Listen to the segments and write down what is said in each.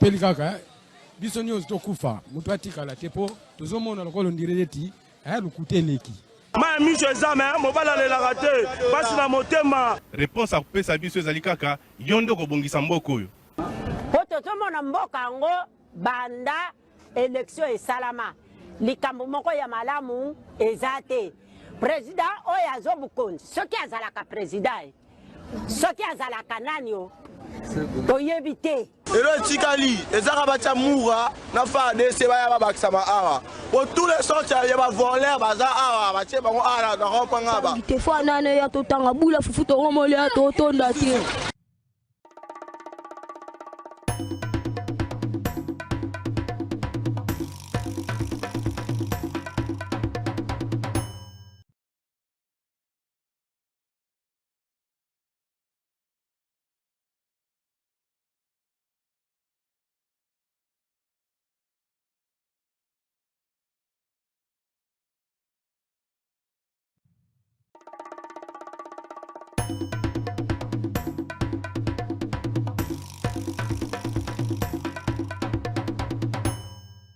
sepeli kaka biso nyonso tokufa mutu atikala tepo tozomona lokolo ndireti lukuteleki ma miso ezame mobala lelaka te pasi na motema. Réponse akopesa biso ezali kaka yondo kobongisa mboka oyo po tozomona mboka yango banda élection esalama likambo moko ya malamu eza te. Président oyo azobukonzi soki azalaka président soki azalaka nani o toyebi te. Elo etikali ezaka batia mura na FARDC baya babakisa awa po tous les sortes ya bavoleur baza awa batie bango awa na rompanga ba te fo nane ya totanga bula fufu toromole ya totonda te.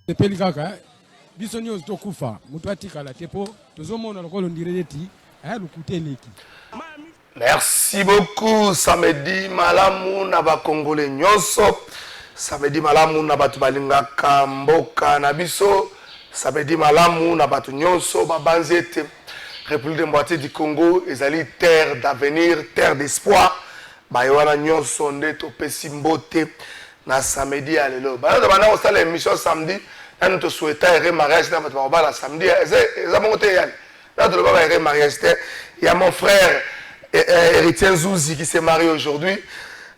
sepeli kaka biso nyonso tokufa mutu atikala tepo tozomona lokolo ndireti lukuteleki. Merci beaucoup. Samedi malamu na ba Congolais nyonso. Samedi malamu na batu balingaka mboka na biso. Samedi malamu na batu nyonso babanzete. République démocratique du Congo ezali terre d'avenir, terre d'espoir. Bayoana nyonso nde topesi mbote na samedi à lelo. Bana on sala émission samedi, nous te souhaitons un mariage na batu ba samedi. Eza monte yali. Là de le mariage, il y a mon frère Héritier Nzouzi qui s'est marié aujourd'hui.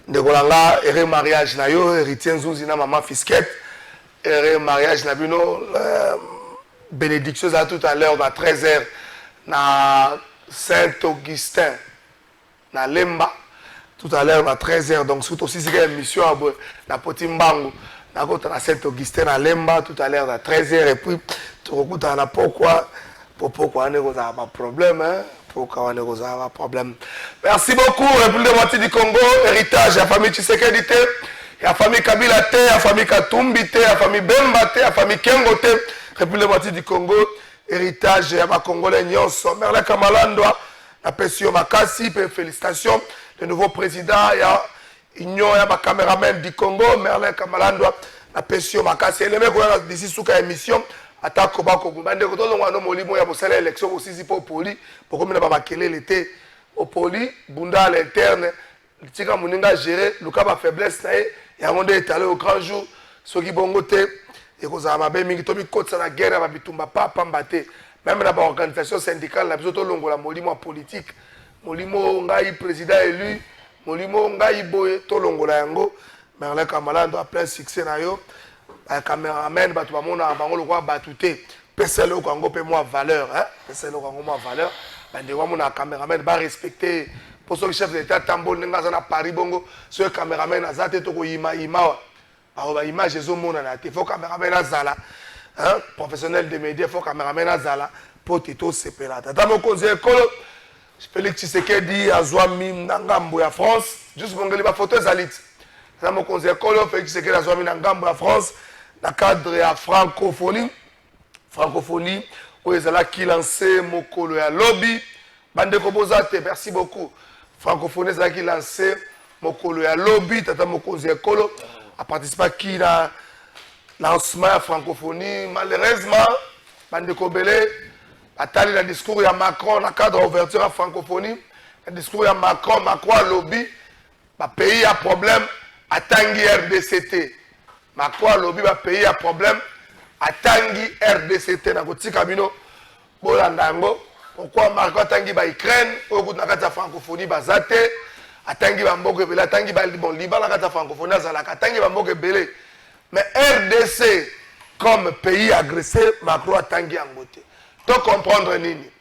De Golanga, et mariage na yo, Héritier Nzouzi na maman Fisquette. Et mariage na bino, bénédiction à tout à l'heure, à 13h, na Saint-Augustin, na Lemba. Tout à l'heure, à 13h. Donc, c'est aussi une émission à Potimbango. Na Saint-Augustin, na Lemba, tout à l'heure, à 13h. Et puis, tu recoutes à la pourquoi on a pas problème, hein? Pourquoi on a pas problème. Merci beaucoup, République démocratique du Congo, héritage, la famille Tshisekedi, la famille Kabila, la famille Katumbi, la famille Bemba, la famille Kengo, République démocratique du Congo, héritage, ya ba Congolais nyonso. Merle Kamalandwa, la Pessio Makasi, félicitations, le nouveau président, il y a Union, il y a ba caméraman du Congo, Merle Kamalandwa, la Pessio Makasi. Et le mec, on a d'ici sous la émission. Atako bako bande ko tolo ngano molimo ya bosala élection aussi pour poli pour comme na ba bakele l'été au poli bunda à l'interne tika muninga gérer luka ba faiblesse na ya monde étalé au grand jour soki bongo te et ko za mabe mingi to mi kotsa na guerre ba bitumba papa mbate même na ba organisation syndicale la biso to longola molimo politique molimo ngai président élu molimo ngai boye to longola yango Merle Kamalando a plein succès na yo. Un caméraman, tu vas mon bango le roi batouté. Personne au Congo paie moi valeur, hein? Personne au Congo moi valeur. Ben de mon caméraman va respecter. Pour ce chef d'État tambo n'enga na Paris bongo, ce caméraman a zate to ko ima. Alors ba image zo mona na te. Faut caméraman azala, hein? Professionnel des médias, faut caméraman azala pour tito sepela. Tata mo conseiller kolo. Félix Tshisekedi azwa mi ngambo ya France. Juste bongeli ba photo zalit. Tata mo conseiller kolo Félix Tshisekedi azwa mi ngambo ya France. Dans le cadre de la francophonie, où ils ont qui lancé Mokolo ya lobby, Bande Kobozate, merci beaucoup. Francophonie, c'est là qui lancé Mokolo ya lobby, Tata Mokozi Ekolo, a participé à qui la lancement de la francophonie. Malheureusement, Bande Kobele, a tali le discours de Macron dans le cadre de l'ouverture à la francophonie, le discours de Macron a lobby, le pays a problème, à Tanguy RDCT. Macron lobby va payer un problème à Tanguy RDCT na kotika bino bolandango pourquoi Macron Tanguy ba Ukraine au bout de la francophonie bazate à Tanguy ba mboke bela Tanguy ba bon Liban la francophonie azalaka Tanguy ba mboke belé mais RDC comme pays agressé Macron a Tanguy en beauté donc comprendre nini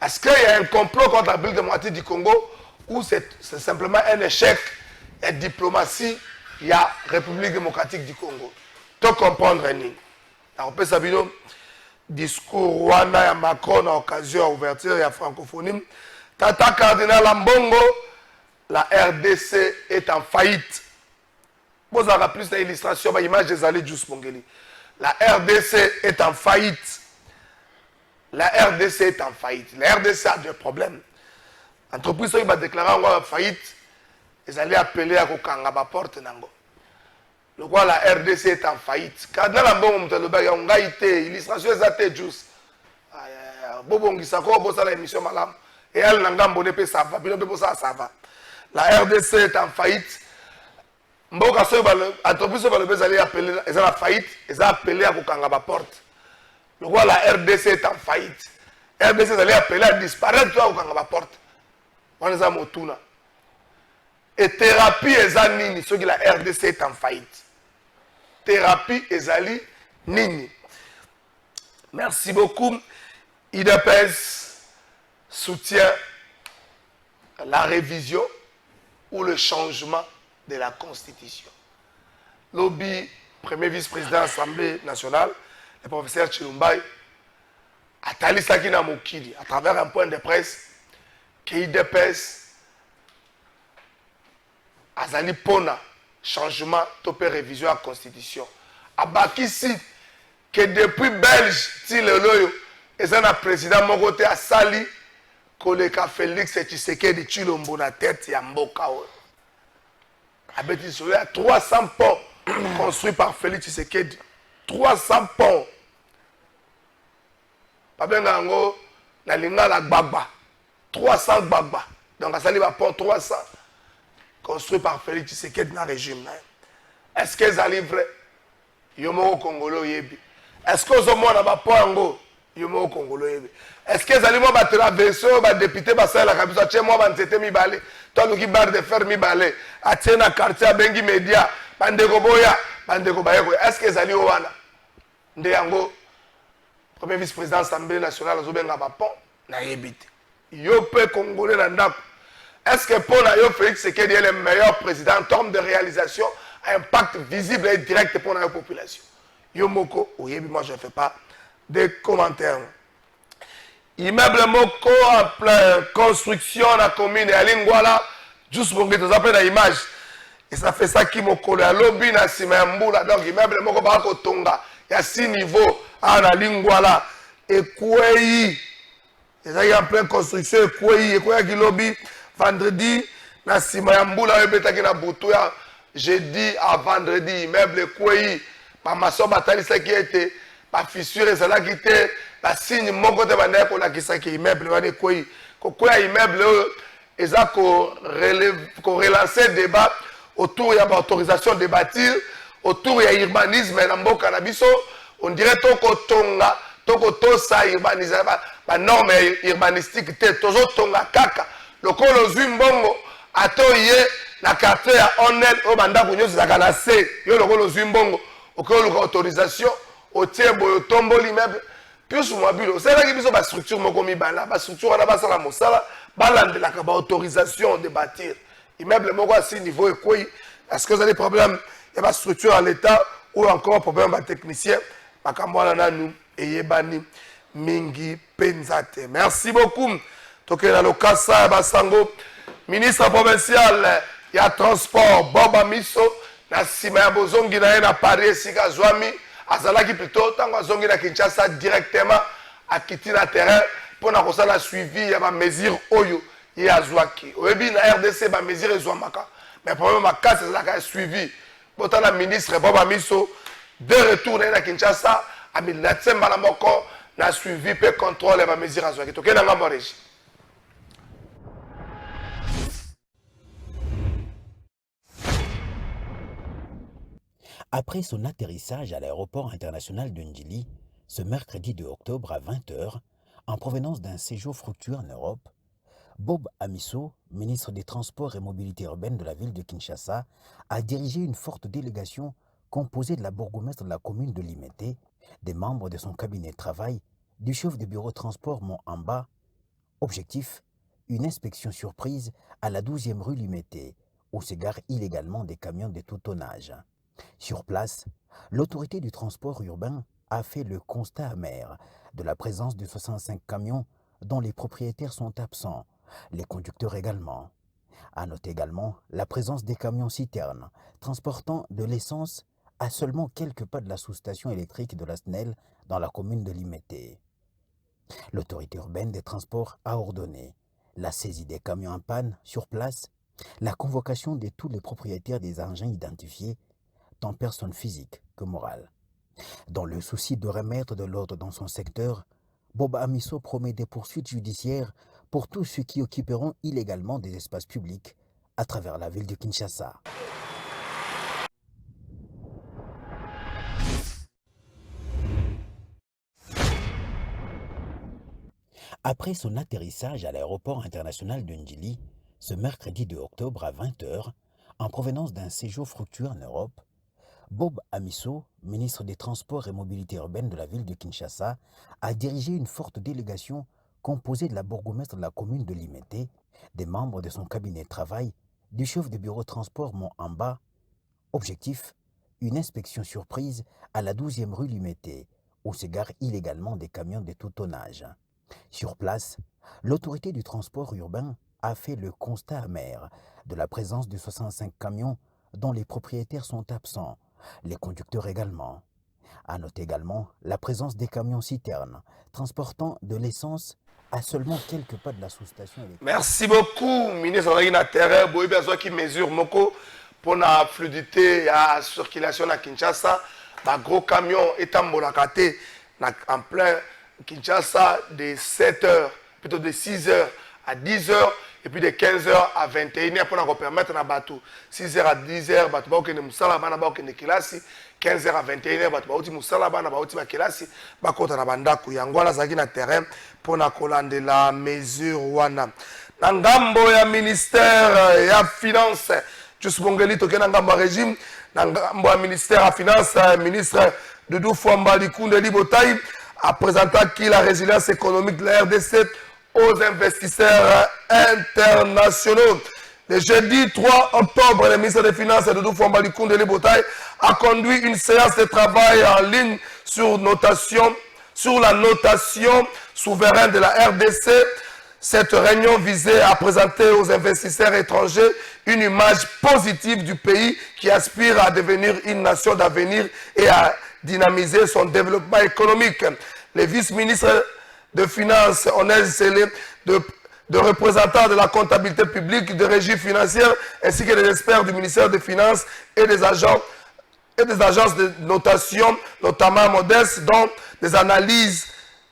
est-ce qu'il y a un complot contre la République démocratique du Congo ou c'est simplement un échec de diplomatie. Il y a République démocratique du Congo. Tu comprendre ni. On peut savoir discours Rwanda ya Macron à occasion de l'ouverture de la francophonie. Tata cardinal Ambongo, la RDC est en faillite. Vous avez plus d'illustration, l'image des allées Juice Mongeli. La RDC est en faillite. La RDC est en faillite. La RDC a des problèmes. L'entreprise qui va déclarer en faillite, ils allaient appeler à Kokanga porte nango. Le quoi la RDC est en faillite. Quand dans la bombe de l'obéi, on a été illustration des athées Juice. Bobo Ngisako, bossa la émission malam. Et elle n'a pas bonné ça va. Puis ça va. La RDC est en faillite. Mboka so entreprise va le aller appeler ils ont la faillite, ils ont appelé à Kokanga porte. Le quoi la RDC est en faillite. RDC allait appeler à disparaître à Kokanga porte. On les a motuna. Et thérapie est nini, ceux qui la RDC est en faillite. Thérapie est nini. Merci beaucoup. IDPS soutient la révision ou le changement de la Constitution. Lobby, premier vice-président de l'Assemblée nationale, le professeur Chilumbai, a tali Sakina Mokidi, à travers un point de presse, que IDPS a zali pona changement, topé révision à la Constitution. A bakisi que depuis Belge, si le loyo, et un président mon côté a sali, Koleka Félix Tshisekedi Tshilombo na tête ya mboka. Il y a 300 ponts construits par Félix Tshisekedi. 300 ponts. Pabengango, na linga la gbagba. 300 gbagba. Donc, ça va pont 300 construits par Félix Tshisekedi dans le régime. Est-ce que ça livre Yomo Congolo yebi? Est-ce que ça va pas pont Yomo Congolo yebi? Est-ce que ça va traverser le député Bassel la Kabisa chez moi c'était mi balé toi qui barre de faire mi balé à tiena quartier à Bengi Media bandeko boya bandeko bayeko est-ce que ça va wana ndeyango premier vice-président de l'Assemblée nationale azobenga ba pont na yebite yo pe congolais na ndako est-ce que pour la yo Félix Tshisekedi est le meilleur président en termes de réalisation impact visible et direct pour la population yo moko oyebi moi je ne fais pas de commentaires. Immeuble Moko en pleine construction dans la commune de Alingwala, juste pour que vous appelez l'image. Et ça fait ça qui Moko le lobby na Simamboula. Donc immeuble Moko par Kotonga, il y a 6 niveaux à Alingwala. Et Kouei, et ça y est en pleine construction, et Kouei qui lobby vendredi na Simamboula, et Betaki na Boutouya, jeudi à vendredi, immeuble Kouei, par maçon Batali, ça qui était, par fissure, et ça là qui était. La signe mon côté bandé pour la qui s'est immeuble bandé quoi immeuble ils ont relancer débat autour de l'autorisation de bâtir autour de l'urbanisme dans le cannabis on dirait tokotonga tokotosa urbanisme la norme urbanistique te tozotonga kaka lokolo zimbongo atoye na quartier ya onel o banda kunyo zakala C yo lokolo zimbongo okolo autorisation au tie boyo tombo l'immeuble. Puis sur moi, c'est là qu'il y a une structure, une structure, une autorisation de bâtir. Immeuble, à 6 niveaux, est-ce que vous avez des problèmes? Il y a une structure à l'État ou encore un problème de technicien. Mingi Penzate. Merci beaucoup. Donc, dans le cas, Basango, ministre provincial, il y a transport, Boba Miso, Nassima Bozongi, na Paris, Sika Zouami. Azalaki plutôt tant que na Kinshasa directement à quitter le terrain pour la suivi ya ba mesure oyo ya azwaki oyebi na RDC ba mesure ezwamaka mais problème ma casse c'est suivi pour la ministre Boba Miso de retour na Kinshasa a mis la tsemba la moko na suivi pe contrôle ba mesure azwaki to kena ngamba régie. Après son atterrissage à l'aéroport international de Ndjili, ce mercredi 2 octobre à 20h, en provenance d'un séjour fructueux en Europe, Bob Amiso, ministre des Transports et Mobilité urbaine de la ville de Kinshasa, a dirigé une forte délégation composée de la bourgmestre de la commune de Limete, des membres de son cabinet de travail, du chef de bureau transport Mont-Amba. Objectif, une inspection surprise à la 12e rue Limete, où s'égarent illégalement des camions de tout tonnage. Sur place, l'autorité du transport urbain a fait le constat amer de la présence de 65 camions dont les propriétaires sont absents, les conducteurs également. À noter également la présence des camions-citernes transportant de l'essence à seulement quelques pas de la sous-station électrique de la SNEL dans la commune de Limete. L'autorité urbaine des transports a ordonné la saisie des camions en panne sur place, la convocation de tous les propriétaires des engins identifiés, tant personnes physiques que morales. Dans le souci de remettre de l'ordre dans son secteur, Bob Amiso promet des poursuites judiciaires pour tous ceux qui occuperont illégalement des espaces publics à travers la ville de Kinshasa. Après son atterrissage à l'aéroport international de Ndjili, ce mercredi 2 octobre à 20h, en provenance d'un séjour fructueux en Europe, Bob Amiso, ministre des Transports et Mobilité urbaine de la ville de Kinshasa, a dirigé une forte délégation composée de la bourgmestre de la commune de Limete, des membres de son cabinet de travail, du chef de bureau transport Mont-Amba. Objectif, une inspection surprise à la 12e rue Limete, où se garent illégalement des camions de tout tonnage. Sur place, l'autorité du transport urbain a fait le constat amer de la présence de 65 camions dont les propriétaires sont absents, les conducteurs également. À noter également la présence des camions-citernes transportant de l'essence à seulement quelques pas de la sous-station électrique. Merci beaucoup, ministre de l'Intérieur. Boy besoin qui mesure moko pour la fluidité et la circulation à Kinshasa. Ba gros camion étambolakate en plein Kinshasa de 7h, plutôt de 6h à 10h et puis de 15h à 21h pour permettre à bateau 6h à 10h bateau ba okende musala bana ba okende kilasi 15h à 21h bateau ba uti musala bana ba uti ba kilasi ba kota na bandako yango wana zaki na terrain pour na kolandela mesure wana na ngambo ya ministère ya finance Jusbongeli tokena ngambo régime na ngambo ya ministère ya finance ministre Doudou Fwamba Likunde Libotai a présenté qui la résilience économique de la RDC aux investisseurs internationaux. Le jeudi 3 octobre, le ministre des Finances Doudou Fwamba Likunde Libotai a conduit une séance de travail en ligne sur la notation souveraine de la RDC. Cette réunion visait à présenter aux investisseurs étrangers une image positive du pays qui aspire à devenir une nation d'avenir et à dynamiser son développement économique. Les vice-ministres de Finances, Onel Sélé, de représentants de la comptabilité publique, de régie financière, ainsi que des experts du ministère des Finances et des agences de notation, notamment modestes, dont des analyses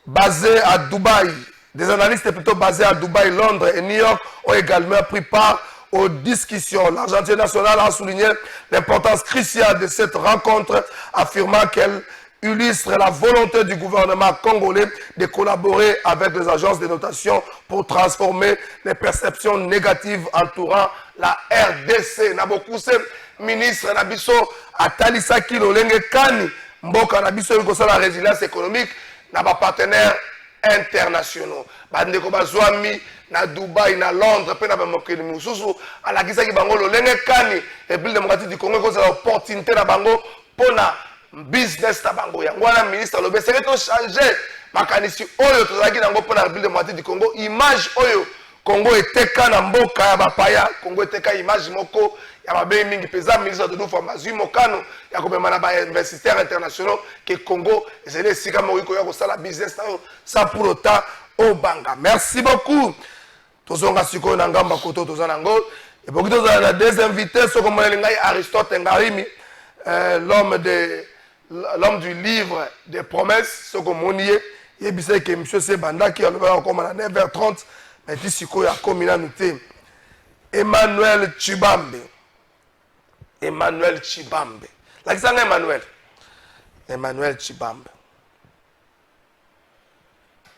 basées à Dubaï. Des analystes plutôt basés à Dubaï, Londres et New York ont également pris part aux discussions. L'Argentine nationale a souligné l'importance cruciale de cette rencontre, affirmant qu'elle illustre la volonté du gouvernement congolais de collaborer avec les agences de notation pour transformer les perceptions négatives entourant la RDC. Nabokuse, ministre Nabiso, Atalisaki Lolenge Kani, Mboka Nabiso, la résilience économique, n'a pas partenaire internationaux. Bandeko bazwami na Dubaï na Londres pe na bamokeli mususu alakisaki bango lolenge kani République démocratique du Congo ko za opportunité na bango pona business na bango yango wana ministre lobe c'est to changer makanisi oyo tozaki nango pona République démocratique du Congo image oyo Congo eteka na mboka ya bapaya Congo eteka image moko ya babe mingi peza ministre de Doudou Fwamba zui mokano ya komema na ba investisseurs internationaux que Congo ezele sika moko ya ko sala business na ça pour autant au banga. Merci beaucoup. Tozonga siko na ngamba koto tozana ngo et beaucoup tozana des invités so comme ngai Aristote Ngarimi l'homme du livre des promesses so comme monier yebisa que monsieur Sebanda qui va comme à 9h30 mais siko ya komina nuté Emmanuel Chibambe. Lakisanga Emmanuel Chibambe.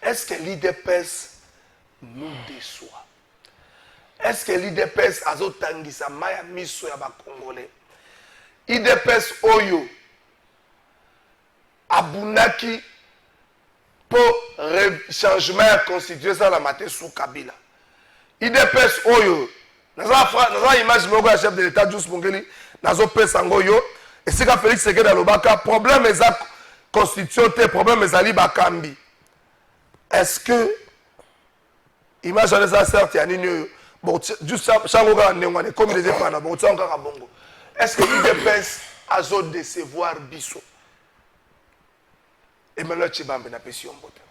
Est-ce que l'IDPS nous déçoit? Est-ce que l'IDPS a zotangisa maya miso ya ba Congolais? IDPS oyo abunaki pour changement constitué ça la maté sous Kabila. IDPS oyo naza image moko ya chef de l'État Jus Mongeli nazo pesa ngoyo et c'est que Félix Sekedi alobaka problème eza constitution te problème ezali bakambi. Est-ce que image ça certes ya nini bon juste ça changoka ndengwane comme les épana bon ça encore bongo est-ce que UDPS a zo décevoir biso Emmanuel Tshibambe na pesi mbote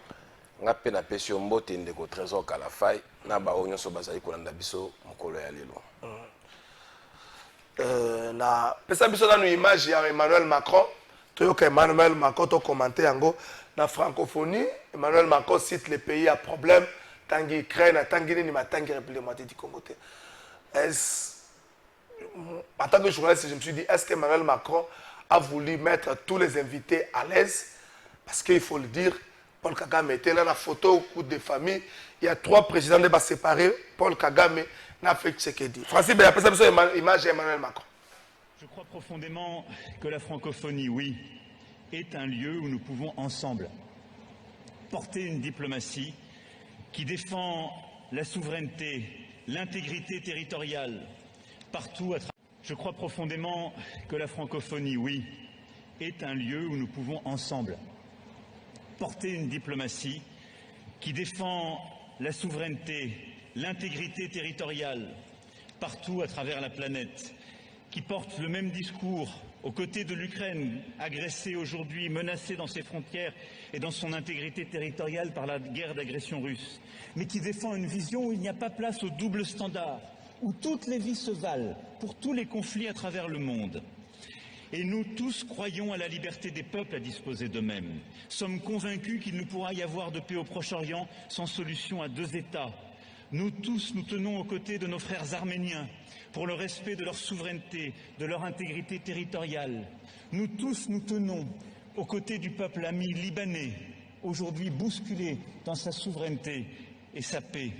nga pe na pesi mbote ndeko trésor Kalafai na ba onyo so bazali kolanda biso mokolo ya lelo na pesa biso na image ya Emmanuel Macron toyoka Emmanuel Macron to commenter yango na francophonie Emmanuel Macron cite les pays à problème tangi Ukraine tangi ni matangi République démocratique du Congo. En tant que journaliste, je me suis dit, est-ce que Emmanuel Macron a voulu mettre tous les invités à l'aise? Parce qu'il faut le dire, Paul Kagame était là, la photo au coup de famille. Il y a 3 présidents de séparés. Paul Kagame n'a fait ce qu'il dit. Francis, il y a une image d'Emmanuel Macron. Je crois profondément que la francophonie, oui, est un lieu où nous pouvons ensemble porter une diplomatie qui défend la souveraineté, l'intégrité territoriale, partout à travers. Je crois profondément que la francophonie, oui, est un lieu où nous pouvons ensemble porter une diplomatie qui défend la souveraineté, l'intégrité territoriale, partout à travers la planète, qui porte le même discours aux côtés de l'Ukraine, agressée aujourd'hui, menacée dans ses frontières et dans son intégrité territoriale par la guerre d'agression russe, mais qui défend une vision où il n'y a pas place au double standard, où toutes les vies se valent pour tous les conflits à travers le monde. Et nous tous croyons à la liberté des peuples à disposer d'eux-mêmes. Sommes convaincus qu'il ne pourra y avoir de paix au Proche-Orient sans solution à 2 États. Nous tous, nous tenons aux côtés de nos frères arméniens pour le respect de leur souveraineté, de leur intégrité territoriale. Nous tous, nous tenons aux côtés du peuple ami libanais, aujourd'hui bousculé dans sa souveraineté et sa paix.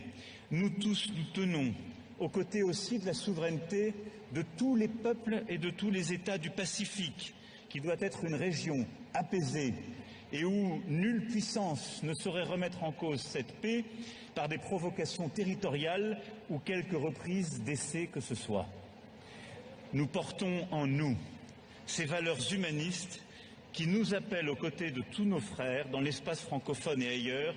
Nous tous, nous tenons aux côtés aussi de la souveraineté de tous les peuples et de tous les États du Pacifique, qui doit être une région apaisée et où nulle puissance ne saurait remettre en cause cette paix par des provocations territoriales ou quelques reprises d'essais que ce soit. Nous portons en nous ces valeurs humanistes qui nous appellent aux côtés de tous nos frères dans l'espace francophone et ailleurs,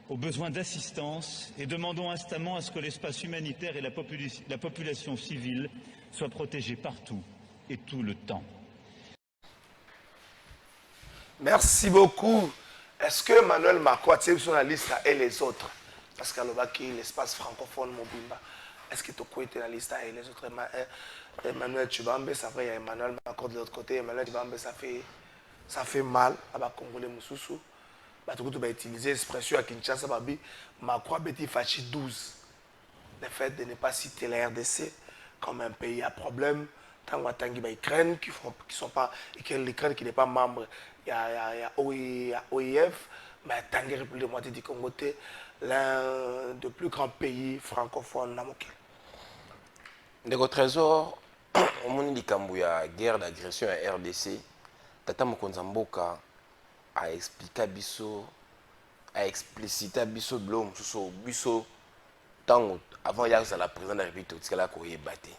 aux besoins d'assistance, et demandons instamment à ce que l'espace humanitaire et la population civile soient protégés partout et tout le temps. Merci beaucoup. Est-ce que Emmanuel Macron a tiré sur la liste et les autres? Parce qu'à l'espace francophone, Mobimba, est-ce que tu as été la liste et les autres? Emmanuel Tshibambe, ça fait, il y a Emmanuel Macron de l'autre côté. Emmanuel Tshibambe, ça fait mal à la Congolais Moussoussou. Tu vas utiliser l'expression à Kinshasa, Macron a fachi 12. Le fait de ne pas citer la RDC comme un pays à problème, tant que l'Ukraine qui sont pas, et que l'Ukraine qui n'est pas membre, il y a OIF, mais tant que la République démocratique du Congo, l'un des plus grands pays francophones. Ndeko Trésor, au moment où il y a guerre d'agression à RDC, Tata Mokonza Mboka a expliqué biso, a explicité biso blom sous biso tant avant ya la présidente de la République tika la ko yebate.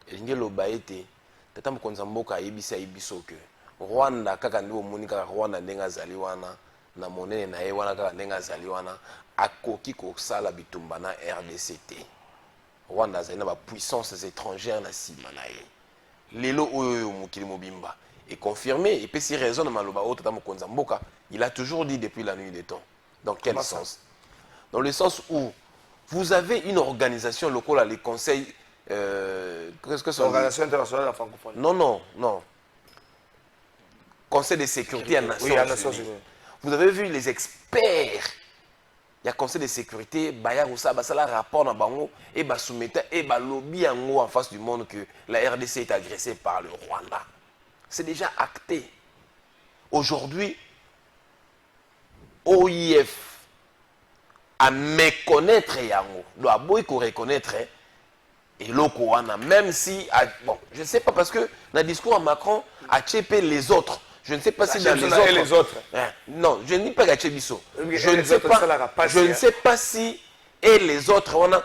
Elinge loba ete Tata Mokonza Mboka a yebisa biso que Rwanda kaka ndi omoni kaka Rwanda ndenga zali wana na monene na ye wana kaka ndenga zali wana akoki ko sala bitumba na RDCT. Rwanda zali na ba puissances étrangères na sima na ye. Lelo oyo mukili mobimba est confirmé, et puis si raisonne Maloba Tata Mokonza Mboka, il a toujours dit depuis la nuit des temps. Dans quel sens? Dans le sens où vous avez une organisation locale, les conseils. Qu'est-ce que c'est? L'Organisation internationale de la francophonie. Non. Conseil de sécurité à Nations Unies. Vous avez vu les experts. Il y a Conseil de sécurité, Baya Roussa, Basala rapport dans Bango, et Bassoumeta, et Balobi en face du monde que la RDC est agressée par le Rwanda. C'est déjà acté. Aujourd'hui, OIF à méconnaître Yango, doit beaucoup reconnaître et l'Okoana, même si, bon, je ne sais pas parce que dans le discours à Macron, a tchépé les autres. Je ne sais pas si dans les autres. Non, je ne dis pas qu'il y a tchébiso. Je ne sais pas si et les autres, on a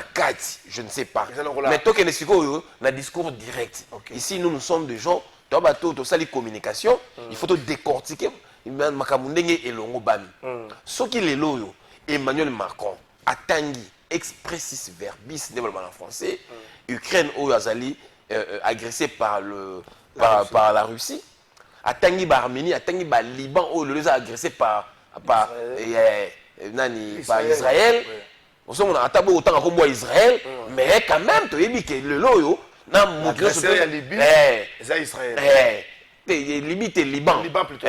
4, je ne sais pas. Mais tant qu'il y a un discours direct. Ici, nous sommes des gens. Ça, les communications, il faut décortiquer. Ce qui est loyo, Emmanuel Macron, Atangi, expressis verbis développement en français Ukraine où azali agressé par la Russie atangi ba Arménie atangi ba Liban où le a agressé par Israël on se a tabou autant comme Israël mais quand même tu dis que le loyo na agressé la Libye c'est Israël Libye et Liban plutôt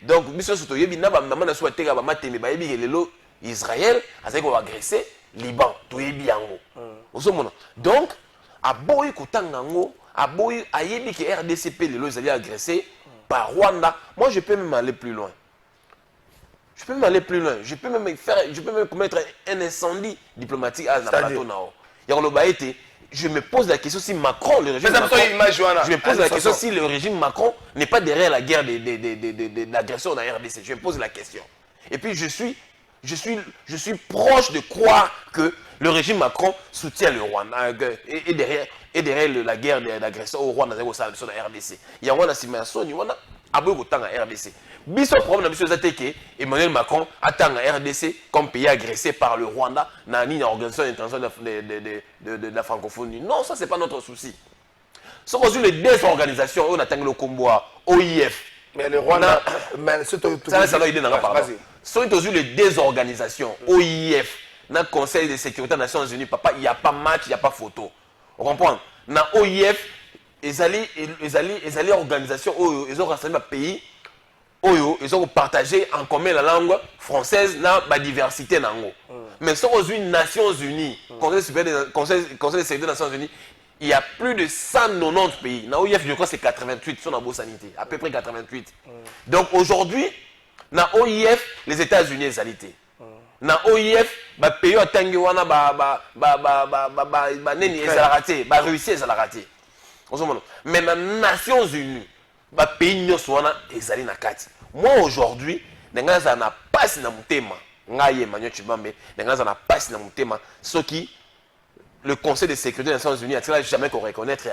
donc biso surtout yebi na ba maman na souhaité ba mateme ba yebi le lo Israël a agressé Liban to yebi yango osomona donc a boyi kotanga ngo a boyi a yebi que RDCP le lo ils allaient agressé par Rwanda. Moi je peux même aller plus loin. Je peux même commettre un incendie diplomatique à la plateau nao. Je me pose la question si Macron, le régime Macron, je me pose la question si le régime Macron n'est pas derrière la guerre de l'agression de la RDC. Je me pose la question. Et puis je suis proche de croire que le régime Macron soutient le Rwanda et derrière la guerre de l'agression au Rwanda de la RDC. Il y a un simulation, il y a un RDC. Biso problème biso que Emmanuel Macron attend la RDC comme pays agressé par le Rwanda dans une organisation internationale de la francophonie. Non, ça c'est pas notre souci. Ce qu'on les deux organisations, on attend le combo OIF. Mais le Rwanda, ça l'idée dans la parole. Sont les deux organisations OIF, dans le Conseil de sécurité des Nations Unies, papa, il n'y a pas match, il n'y a pas photo. On comprend? Dans OIF, ils allaient organisation, ils ont rassemblé un pays, ils ont partagé en commun la langue française dans la diversité. Mais si aux Nations Unies, Conseil de sécurité des Nations Unies, il y a plus de 190 pays. Dans OIF, je crois que c'est 88, sur la beau sanité, à peu près 88. Donc aujourd'hui, dans OIF, les États-Unis sont alités. Dans OIF, les pays à Tangiwana, les Russie sont ratés. Mais dans les Nations Unies, les pays sont alités. Moi aujourd'hui, je n'ai pas de thème. Ce qui le Conseil de sécurité des Nations Unies a jamais qu'on reconnaître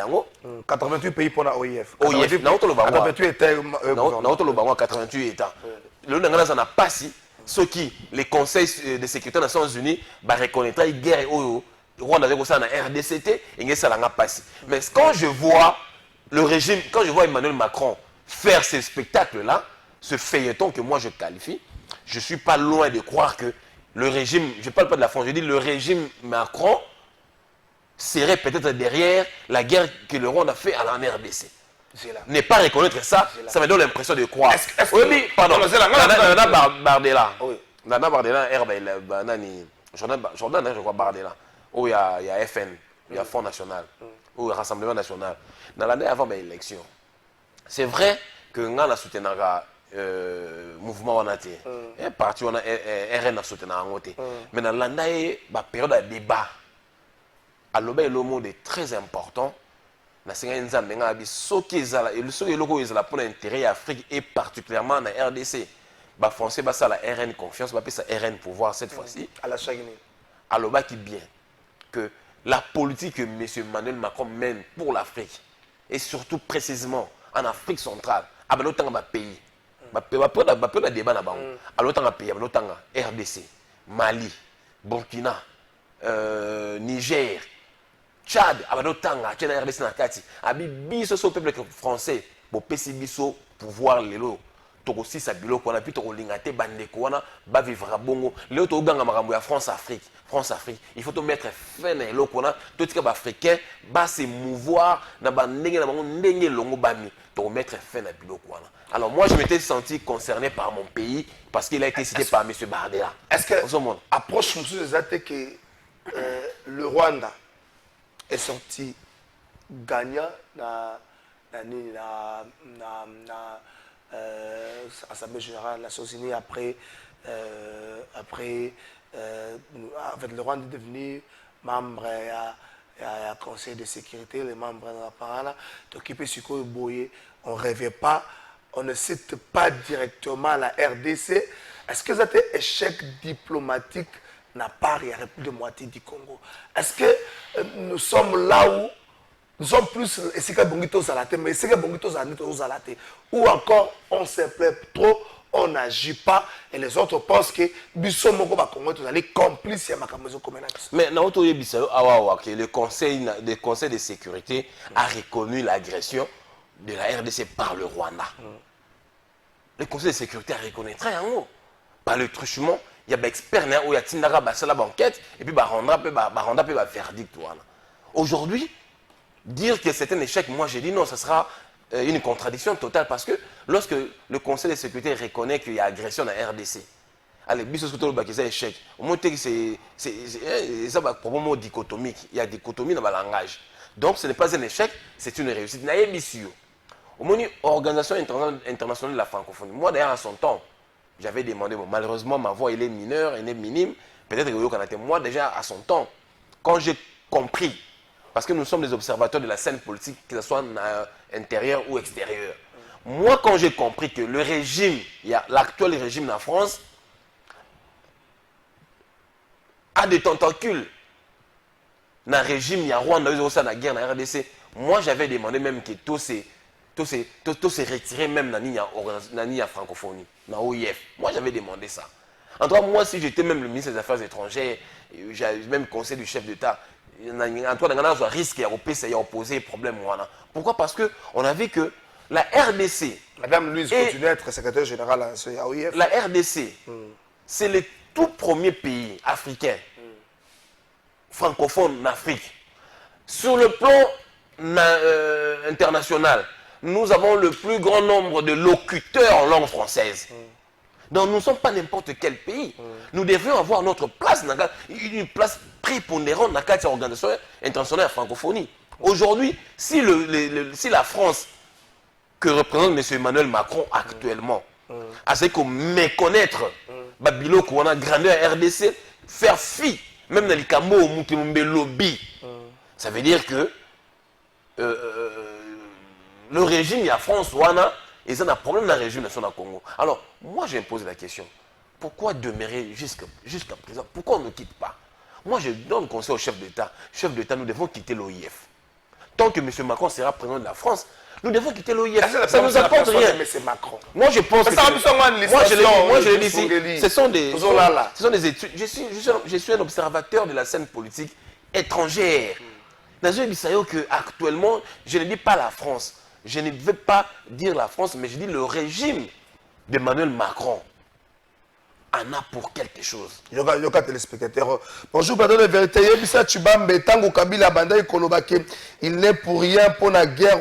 88 pays pour la OIF. 88 États. 88 États. Le Nangana n'a pas si ce qui le Conseil de sécurité des Nations Unies va reconnaître la guerre au Rwanda avec ça na RDCT et ça n'a pas si. Mais quand je vois le régime, quand je vois Emmanuel Macron faire ce spectacle là, ce feuilleton que moi je qualifie, je suis pas loin de croire que le régime, je parle pas de la France, je dis le régime Macron serait peut-être derrière la guerre que le Rwanda fait à la RDC. Ne pas reconnaître ça, ça me donne l'impression de croire. Oui, pardon. Nana Bardella. Nana Bardella, Jordan, je crois Bardella. Où il y a FN, il y a Fonds National, où il y a Rassemblement National. Dans l'année avant l'élection, c'est vrai que nous avons soutenu le mouvement Wanate. Un parti, RN a soutenu Wanate. Mais dans l'année, la période de débat, alors le monde est très important. Ce qui est pour l'intérêt d'Afrique et particulièrement dans la RDC. Les Français ont la RN confiance, ça RN pouvoir cette fois-ci. Alors qui bien que la politique que M. Emmanuel Macron mène pour l'Afrique et surtout précisément en Afrique centrale, à l'autant de pays. Il débat là-bas. À l'autant de pays, à l'autant RDC, Mali, Burkina, Niger. Tchad, Abadotanga, Tchad RDC Nakati, Abibiso so peuple français, pour PCBiso pouvoir lelo. Aussi sa bilo qu'on a pu lingate bandeko wana ba vivre bongo leo to ganga makambo ya France Afrique il faut to mettre fin na lo qu'on a tout tika ba africain ba se mouvoir na ba ndenge na bango ndenge longo bami to mettre fin na bilo wana. Alors moi je m'étais senti concerné par mon pays parce qu'il a été cité par monsieur Bardella. Est-ce que approche monsieur Zate que le Rwanda est sorti gagnant Assemblée générale des Nations Unies après le Rwanda est devenu membre du Conseil de sécurité, les membres de la parole, d'occuper ce qu'on boyé, on ne rêvait pas, on ne cite pas directement la RDC. Est-ce que cet échec diplomatique n'a pas réarrêté de moitié du Congo? Est-ce que nous sommes là où nous sommes plus mais ou encore on se plaît trop on n'agit pas et les autres pensent que biso moko ba Congo tous allez complices ya makambo zo komena biso. Mais na oto yebisa que le conseil de sécurité a reconnu l'agression de la RDC par le Rwanda. Le conseil de sécurité a reconnu très en haut par le truchement. Il y a des experts où il y a Tindara Bassala enquête et puis Rwanda peut verdict. Aujourd'hui, dire que c'est un échec, moi j'ai dit non, ça sera une contradiction totale parce que lorsque le Conseil de sécurité reconnaît qu'il y a agression dans la RDC, allez, c'est un échec. Au moins, c'est un problème dichotomique. Il y a dichotomie dans le langage. Donc, ce n'est pas un échec, c'est une réussite. Au moins, l'Organisation internationale de la francophonie, moi d'ailleurs à son temps, j'avais demandé, bon, malheureusement ma voix elle est mineure, elle est minime, peut-être que moi déjà à son temps, quand j'ai compris, parce que nous sommes des observateurs de la scène politique, que ce soit intérieur ou extérieur. Moi, quand j'ai compris que le régime, l'actuel régime en France, a des tentacules dans le régime, il y a Rwanda, il y a la guerre dans la RDC. Moi, j'avais demandé même que tout se retirer même dans la francophonie, dans l'OIF. Moi, j'avais demandé ça. En tout cas, moi, si j'étais même le ministre des Affaires étrangères, j'avais même conseil du chef d'État, en tout cas, il y a un risque à opposer problème. Pourquoi? Parce qu'on a vu que la RDC... Madame Louise continue à être secrétaire générale à l'OIF. La RDC, c'est le tout premier pays africain, francophone en Afrique. Sur le plan international, nous avons le plus grand nombre de locuteurs en langue française. Donc nous ne sommes pas n'importe quel pays. Nous devrions avoir notre place, une place prépondérante dans cette organisation internationale de francophonie. Aujourd'hui, si la France, que représente M. Emmanuel Macron actuellement, a ce qu'on méconnaître, Babilo, qu'on a grandeur RDC, faire fi, même dans les camos, Moutimumbe lobby, ça veut dire que le régime, il y a France, Wana, et ça a un problème dans le régime national Congo. Alors, moi, je me pose la question. Pourquoi demeurer jusqu'à présent? Pourquoi on ne quitte pas? Moi, je donne conseil au chef d'État. Chef d'État, nous devons quitter l'OIF. Tant que M. Macron sera président de la France, nous devons quitter l'OIF. Ça ne nous apporte rien. Mais c'est Macron. Moi, je pense que... Moi, je l'ai dit ici. Ce sont des études. Je suis un observateur de la scène politique étrangère. Dans un Bissayo que actuellement, je ne dis pas la France. Je ne veux pas dire la France, mais je dis le régime d'Emmanuel Macron en a pour quelque chose. Yoka téléspectateur. Bonjour, pardon de vérité. Yebisa Chibambe, Tango Kabila Banda Kolobake, il n'est pour rien pour la guerre.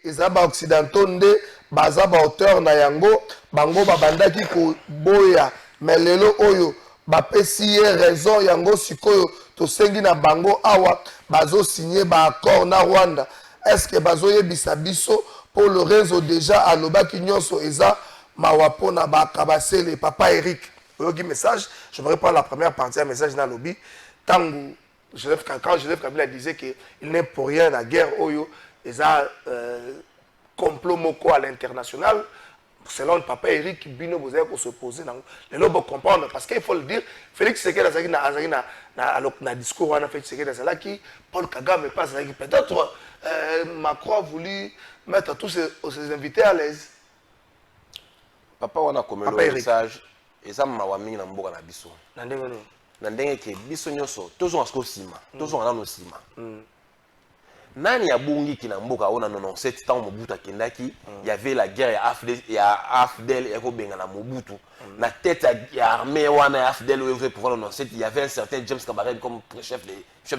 Ezaba occidentaux nde bazaba auteur na yango bango babandaki ko boya melelo oyo bapesi ye raison yango sikoyo tosengi na bango awa bazo signer ba accord na Rwanda. Est-ce que bazo yebisa biso pour le réseau déjà alobaki nyonso eza mawapo na bakabasele papa Eric oyoki message. Je vais prendre la première partie du message na lobby tangu quand Joseph Kabila disait que il n'est pour rien la guerre oyo eza complot moko à l'international. Selon le papa Eric Bino, vous avez se poser dans le lobe comprendre parce qu'il faut le dire. Félix Tshisekedi na discours on a fait Tshisekedi qui Paul Kagame passe peut-être Macron a voulu mettre tous ses invités à l'aise. Papa on a comme le message et ça m'a wami na mboka na biso. Na ndenge ke biso nyoso toujours asko sima, toujours na no sima. Nani ya bungi ki na mboka ona 97 temps Mobutu akendaki, il y avait la guerre ya AFDEL et Kobenga na Mobutu. Na tête ya armée wana ya AFDEL au pouvoir 97, il y avait un certain James Kabarebe comme chef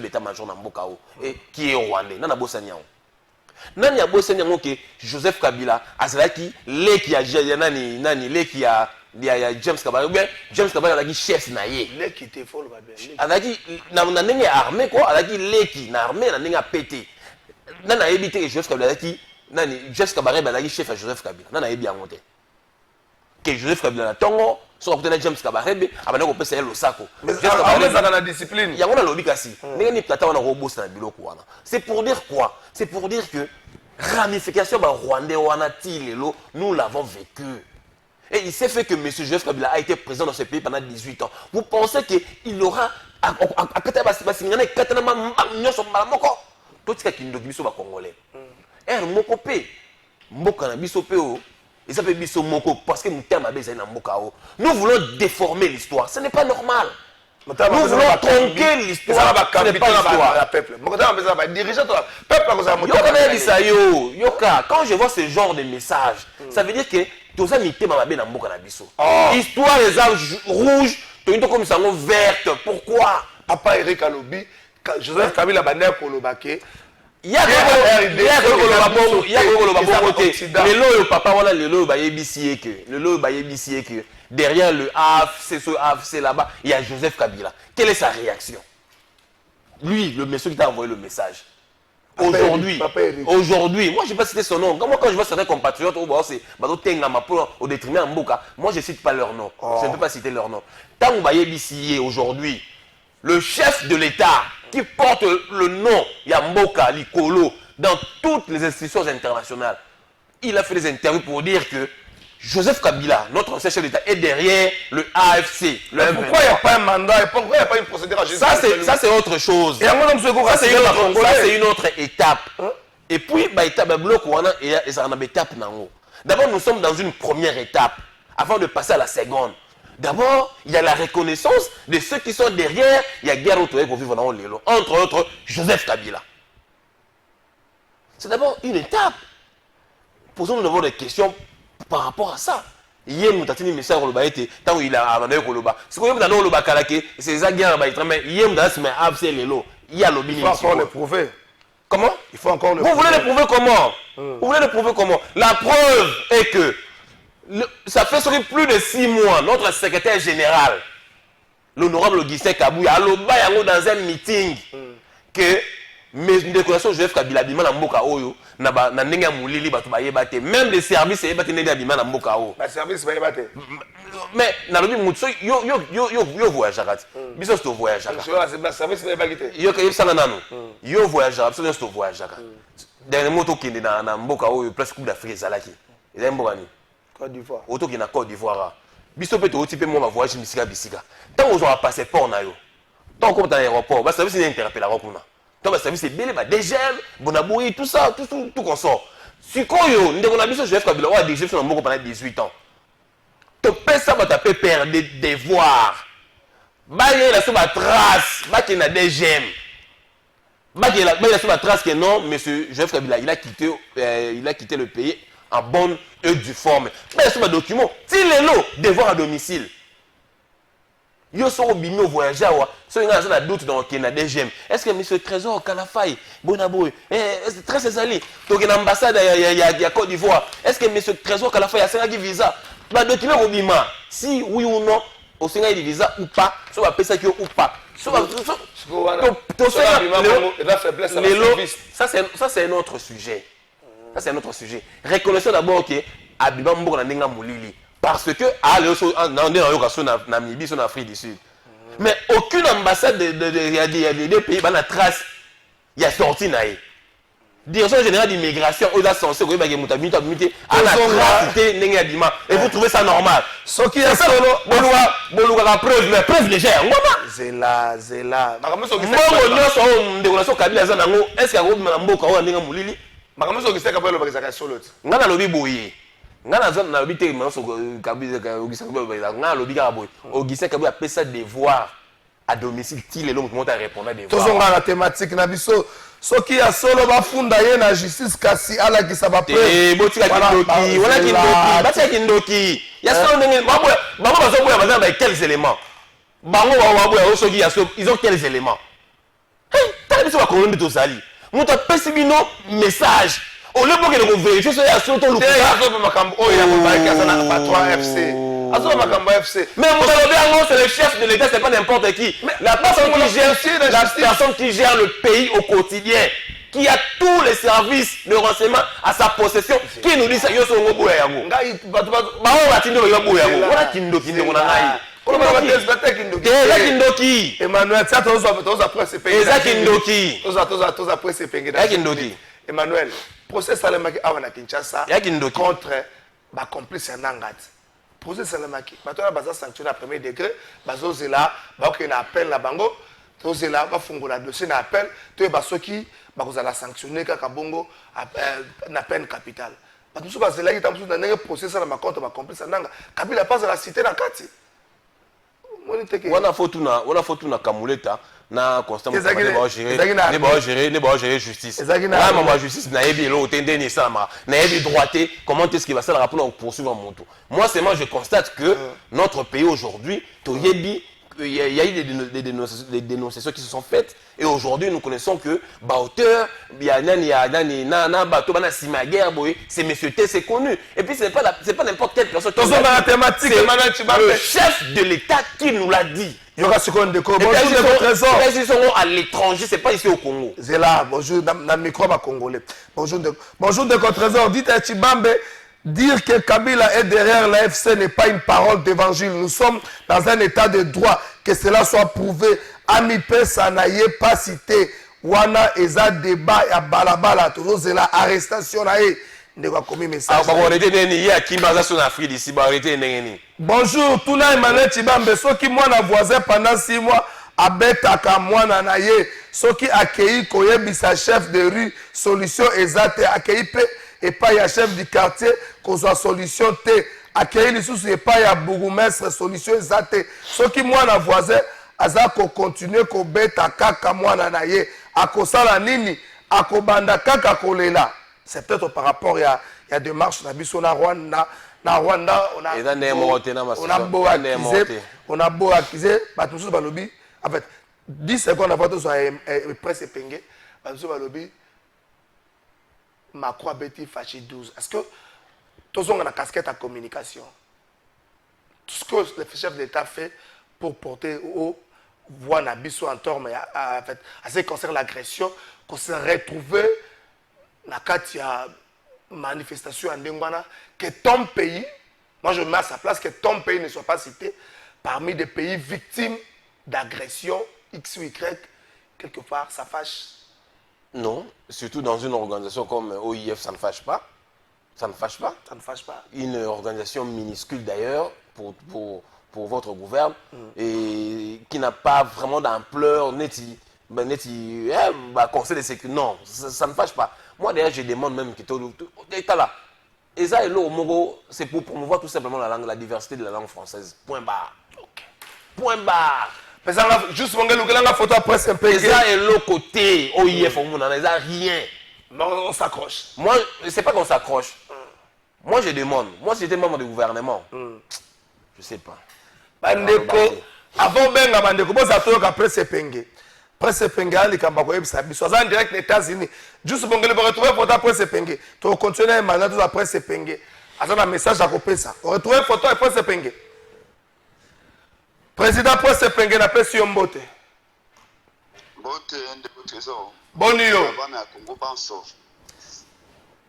d'état-major na mboka o et qui est rwandais. Nana bosanyao. Nani ya bosanyao ke Joseph Kabila azalaki leki ya nani leki ya James Kabarebe. James Kabarebe alaki chef na ye. Leki te fol ba bien. Alaki na ndenge armée quoi, alaki leki na armée na ndenge pété. Nana ebité que Joseph Kabila qui nani Joseph Kabarebe la chef à Joseph Kabila nana ebi angote que Joseph Kabila na tongo so peut James Kabarebe abana ko pesa le sako Joseph Kabarebe dans la discipline ya ngona lobi kasi ndenge ni tata wana ko bossa na biloko wana. C'est pour dire quoi? C'est pour dire que ramification ba rwandais wana tilelo nous l'avons vécu. Et il s'est fait que M. Joseph Kabila a été présent dans ce pays pendant 18 ans. Vous pensez qu'il aura à kataba basingana katana nyoso malamoko tout ce qui est Congolais. Er mokopé mboka na biso peo et ça fait biso moko parce que mutema beza na mboka o. Nous voulons déformer l'histoire, ce n'est pas normal. Nous voulons tronquer l'histoire, ce n'est pas l'histoire. Yoka, quand je vois ce genre de message, ça veut dire que tous les mitema mabe na mboka na biso. Histoire les âges rouges, tu comme ça verte. Pourquoi? Apa Eric Alobi, Joseph Kabila Baner Kolobake. Il y a le papa voilà le que derrière le AFC ce AFC là-bas il y a Joseph Kabila. Quelle est sa réaction? Lui le monsieur qui t'a envoyé le message. Aujourd'hui, moi je ne vais pas citer son nom. Moi quand je vois certains compatriotes au détriment de Mboka, moi je ne cite pas leur nom. Je ne peux pas citer leur nom. Tant que aujourd'hui, le chef de l'État qui porte le nom Yamboka Likolo dans toutes les institutions internationales, il a fait des interviews pour dire que Joseph Kabila, notre ancien chef d'État, est derrière le AFC. Pourquoi il n'y a pas un mandat et pourquoi il n'y a pas une procédure à justice? Ça c'est autre chose. Ça c'est une autre étape. Et puis, d'abord nous sommes dans une première étape avant de passer à la seconde. D'abord, il y a la reconnaissance de ceux qui sont derrière. Il y a guerre pour vivre dans l'élo. Entre autres, Joseph Kabila. C'est d'abord une étape. Posons-nous d'abord des questions par rapport à ça. Hier, nous avons dit que tant qu'il a abandonné Koloba. Si vous avez dit que c'est ça guerre, mais hier, nous avons dit il y a lobby. Il faut encore le prouver. Comment? Il faut encore le prouver. Vous voulez le prouver comment? Vous voulez le prouver comment? La preuve est que ça fait plus de 6 mois, notre secrétaire général, l'honorable Augustin Kabouya, a dans un meeting que mes déclarations de Joseph Kabila bima na mboka oyo na ndenge mulili batu bayebate même les services yebate ndenge bima na mboka oyo ba service bayebate mais na lobi mutso yo voyageaka biso sto voyageaka ba service bayebakite yo ka yebsana nanu yo voyageaka biso sto voyageaka dernier moto kende na mboka oyo presque coupe d'Afrique ezalaki eza mboka ni Côte d'Ivoire auto ki na Côte d'Ivoire biso pe to type mo ba voyage bisika tant aux un passeport na yo tant comme dans l'aéroport ba service ni interpeller kuna. Donc, service est bien, DGM, Bonaboui, tout ça, tout qu'on sort. Si on a vu Joseph Kabila, on a dirigé sur pendant 18 ans. Tu peux ça, tu peux perdre des devoirs. Il y a la trace, il y a DGM. Il y a la trace que non, M. Joseph Kabila, il a quitté le pays en bonne et due forme. Mais il y a un document, s'il est là, devoir à domicile. Yo so bimio voyager wa so nga na doute dans Kenya DGM est-ce que monsieur Trésor Kalafai Bonaboy c'est très césali to ke na ambassade ya Côte d'Ivoire est-ce que monsieur Trésor Kalafai a senga visa ba document ko bima si oui ou non au senga visa ou pas so ba pesa ki ou pas so ça c'est un autre sujet. Ça c'est un autre sujet. Reconnaissons d'abord que Abiba Mboko na ndenga mulili. Parce que, en Namibie, en Afrique du Sud. Mais aucune ambassade des pays, la trace, il y a sorti. Direction générale d'immigration, on a censé que et vous trouvez ça normal. Ce qui est ça, la preuve, la preuve légère. Zela. Est-ce qu'il ngana zone na lobité manso Kabila Augustin Kabila appelle ça devoir à domicile qu'il est l'homme qui monte à répondre à des devoirs. Tozonga la thématique na biso soki ya solo bafunda ye na justice kasi ala ki sa ba preuve botika kindoki wala kindoki batia kindoki ya solo ndenge bango bazoboya bazana ba quels éléments bango baboya soki ya solo ils ont quels éléments t'as biso ba kolombe tozali moto apesi bino message. Au lieu de vérifier, c'est à surtout le mais c'est le chef de l'État, c'est pas n'importe qui. La personne qui gère le pays au quotidien, qui a tous les services de renseignement à sa possession, qui nous dit ça, yo so ngobo ya yango. Emmanuel, procès Salamaki à Kinshasa contre ma complice Nangat. Procès Salamaki, maintenant la base sanctionné à premier degré, bazozela, baoké na appel la bango, tozela, ba fungo la dossier na appel, to basoki, bazala sanctionné kaka bongo na peine capitale. bato mosusu bazelaki ta mosusu na ndenge procès na makonte bacomplice nanga Kabila passe la cité na kati wana fotu na Kamuleta na constant ne ba gérer justice na justice na yebi lo tende ni sama na yebi droité comment est-ce qu'il va ça le rapport pour poursuivre mon tour. Moi seulement je constate que notre pays aujourd'hui to yebi il y a eu des dénonciations qui se sont faites et aujourd'hui nous connaissons que auteur c'est monsieur T, c'est connu et puis c'est pas n'importe quelle personne qui le chef de l'État qui nous l'a dit. Il y aura ce qu'on découvre. Ils sont à l'étranger, c'est pas ici au Congo. C'est là, bonjour, dans le micro congolais. Bonjour de contre-trésor. Dites à Chibambe, dire que Kabila est derrière l'AFC n'est pas une parole d'évangile. Nous sommes dans un état de droit. Que cela soit prouvé. Ami Pesa n'ayez pas cité. Wana eza débat ya balabala. Toujours c'est la arrestation nae. Bonjour, tout na Emmanuel Chibambe. Ceux qui moi na voisin pendant 6 mois. Abetaka mwana na ye. Ceux qui accueilli koyebisa chef de rue. Solution exacte. Accueilli pe. Et pas il y a chef du quartier qu'on soit solution T. Accueillir les sous et pas il y a bourgmestre solution exacte. Ce qui moi na voisin aza ko continuer ko beta kaka moi na ye akosala nini akobanda kaka kolela. C'est peut-être par rapport il y a des marches na biso na Rwanda on a beau accuser batusu balobi en fait 10 secondes avant tout ça presse pengé batusu balobi Macron a été fâché 12. Est-ce que tous ont une casquette à communication? Tout ce que le chef d'État fait pour porter au voix Nabiso en termes en fait, à ce qui concerne l'agression, qu'on se retrouve dans la manifestation en Dengwana, que ton pays, moi je mets à sa place, que ton pays ne soit pas cité parmi des pays victimes d'agression X ou Y, quelque part, ça fâche. Non, surtout dans une organisation comme OIF, ça ne fâche pas. Ça ne fâche pas. Ça ne fâche pas. Une organisation minuscule d'ailleurs pour votre gouvernement et qui n'a pas vraiment d'ampleur, conseil de sécurité. Non, ça ne fâche pas. Moi d'ailleurs, je demande même que tout est là. Et ça, c'est pour promouvoir tout simplement la diversité de la langue française. Point barre. Okay. Point barre. Juste la photo après c'est un peu. Ça est le côté OIF, on n'a rien. Non, on s'accroche. Moi, c'est pas qu'on s'accroche. Moi, je demande. Moi, si j'étais membre du gouvernement, je sais pas. Bandeko, avant Benga Bandeko, bon ça tourne après c'est pengé. Après c'est pengé, les Kambako Ebsabi, soit en direct les États-Unis. Juste pour que retrouver photo après c'est pengé. Tu vas continuer maintenant après c'est pengé. Attends un message à copier ça. On retrouve photo après c'est pengé. Président Paul Sepenge na pesi yo mbote. Mbote ndeko trésor. Bonio. Bana ya Congo banso.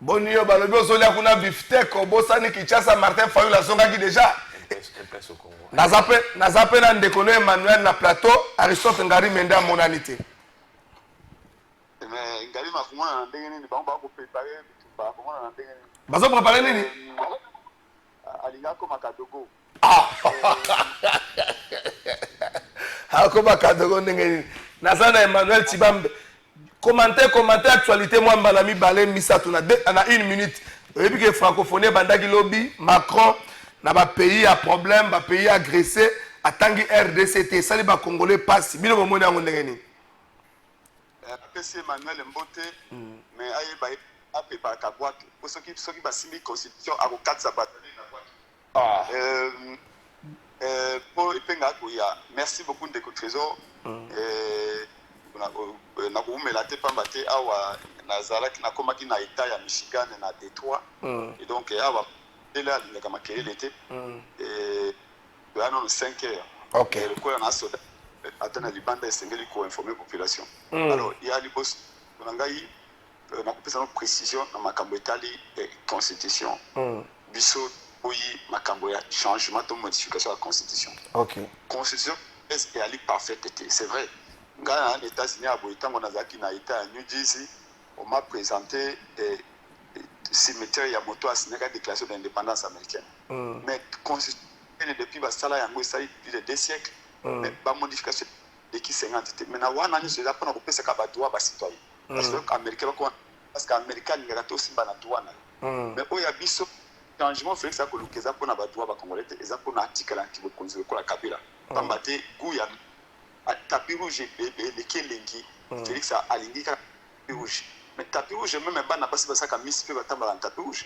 Bonio balobi ozolia kuna bifteko bosani Kinshasa Martin Fayulu azongaki déjà. Nazape na ndeko no Emmanuel na plateau Aristote Ngari Mende monalité. Mais Ngari makuma na ndenge nini bango ba ko préparer bitumba komona na ndenge nini. Bazo préparer nini? Alinga ko makadogo. Akoba kadogo ndenge nazana Emmanuel Chibambe commenter actualité moi mbala mi balé misatu na 1 minute et puis que francophonie bandaki lobby Macron na ba pays à problème ba pays agressé atangi RDCT sali ba congolais passe bino bomoni yango ndenge ni PC Emmanuel Mbote mais aye ba ape ba kabwaki soki ba simbi constitution avocat sabatali na kwa pour merci beaucoup de trésor na koumela te pamba te awa nazalaki nakomaki na état ya Michigan na Détroit et donc awa ela alingaka makelele te ano 5 heures OK lokola na soda ata na libanda esengeli koinforme population alors ya liboso na ngai nakopesa no précision na makambo etali constitution biso oui, makambo ya changement de modification de la constitution. OK. Constitution est allée parfaite. C'est vrai. Quand les États-Unis a boité mon azaki na État à New Jersey, on m'a présenté cimetière ya moto a signé la déclaration d'indépendance américaine. Mais constitution depuis basala yango ça depuis les 2 siècles. Mais pas modification de qui 50. Mais na wana ni cela pour na kopesa ka ba droit ba citoyen. Parce que américain parce qu'américain ni gato simba na droit na. mais oyo biso changement Félix akoluka eza mpona badroit bacongolais te eza mpona atikala bokonzi lokola kabila pamba te gu ya tapis rouge eleki elengi Félix alingi kaka tapis rouge mais tapis rouge meme bana basi basaka misi mpe batambala na tapis rouge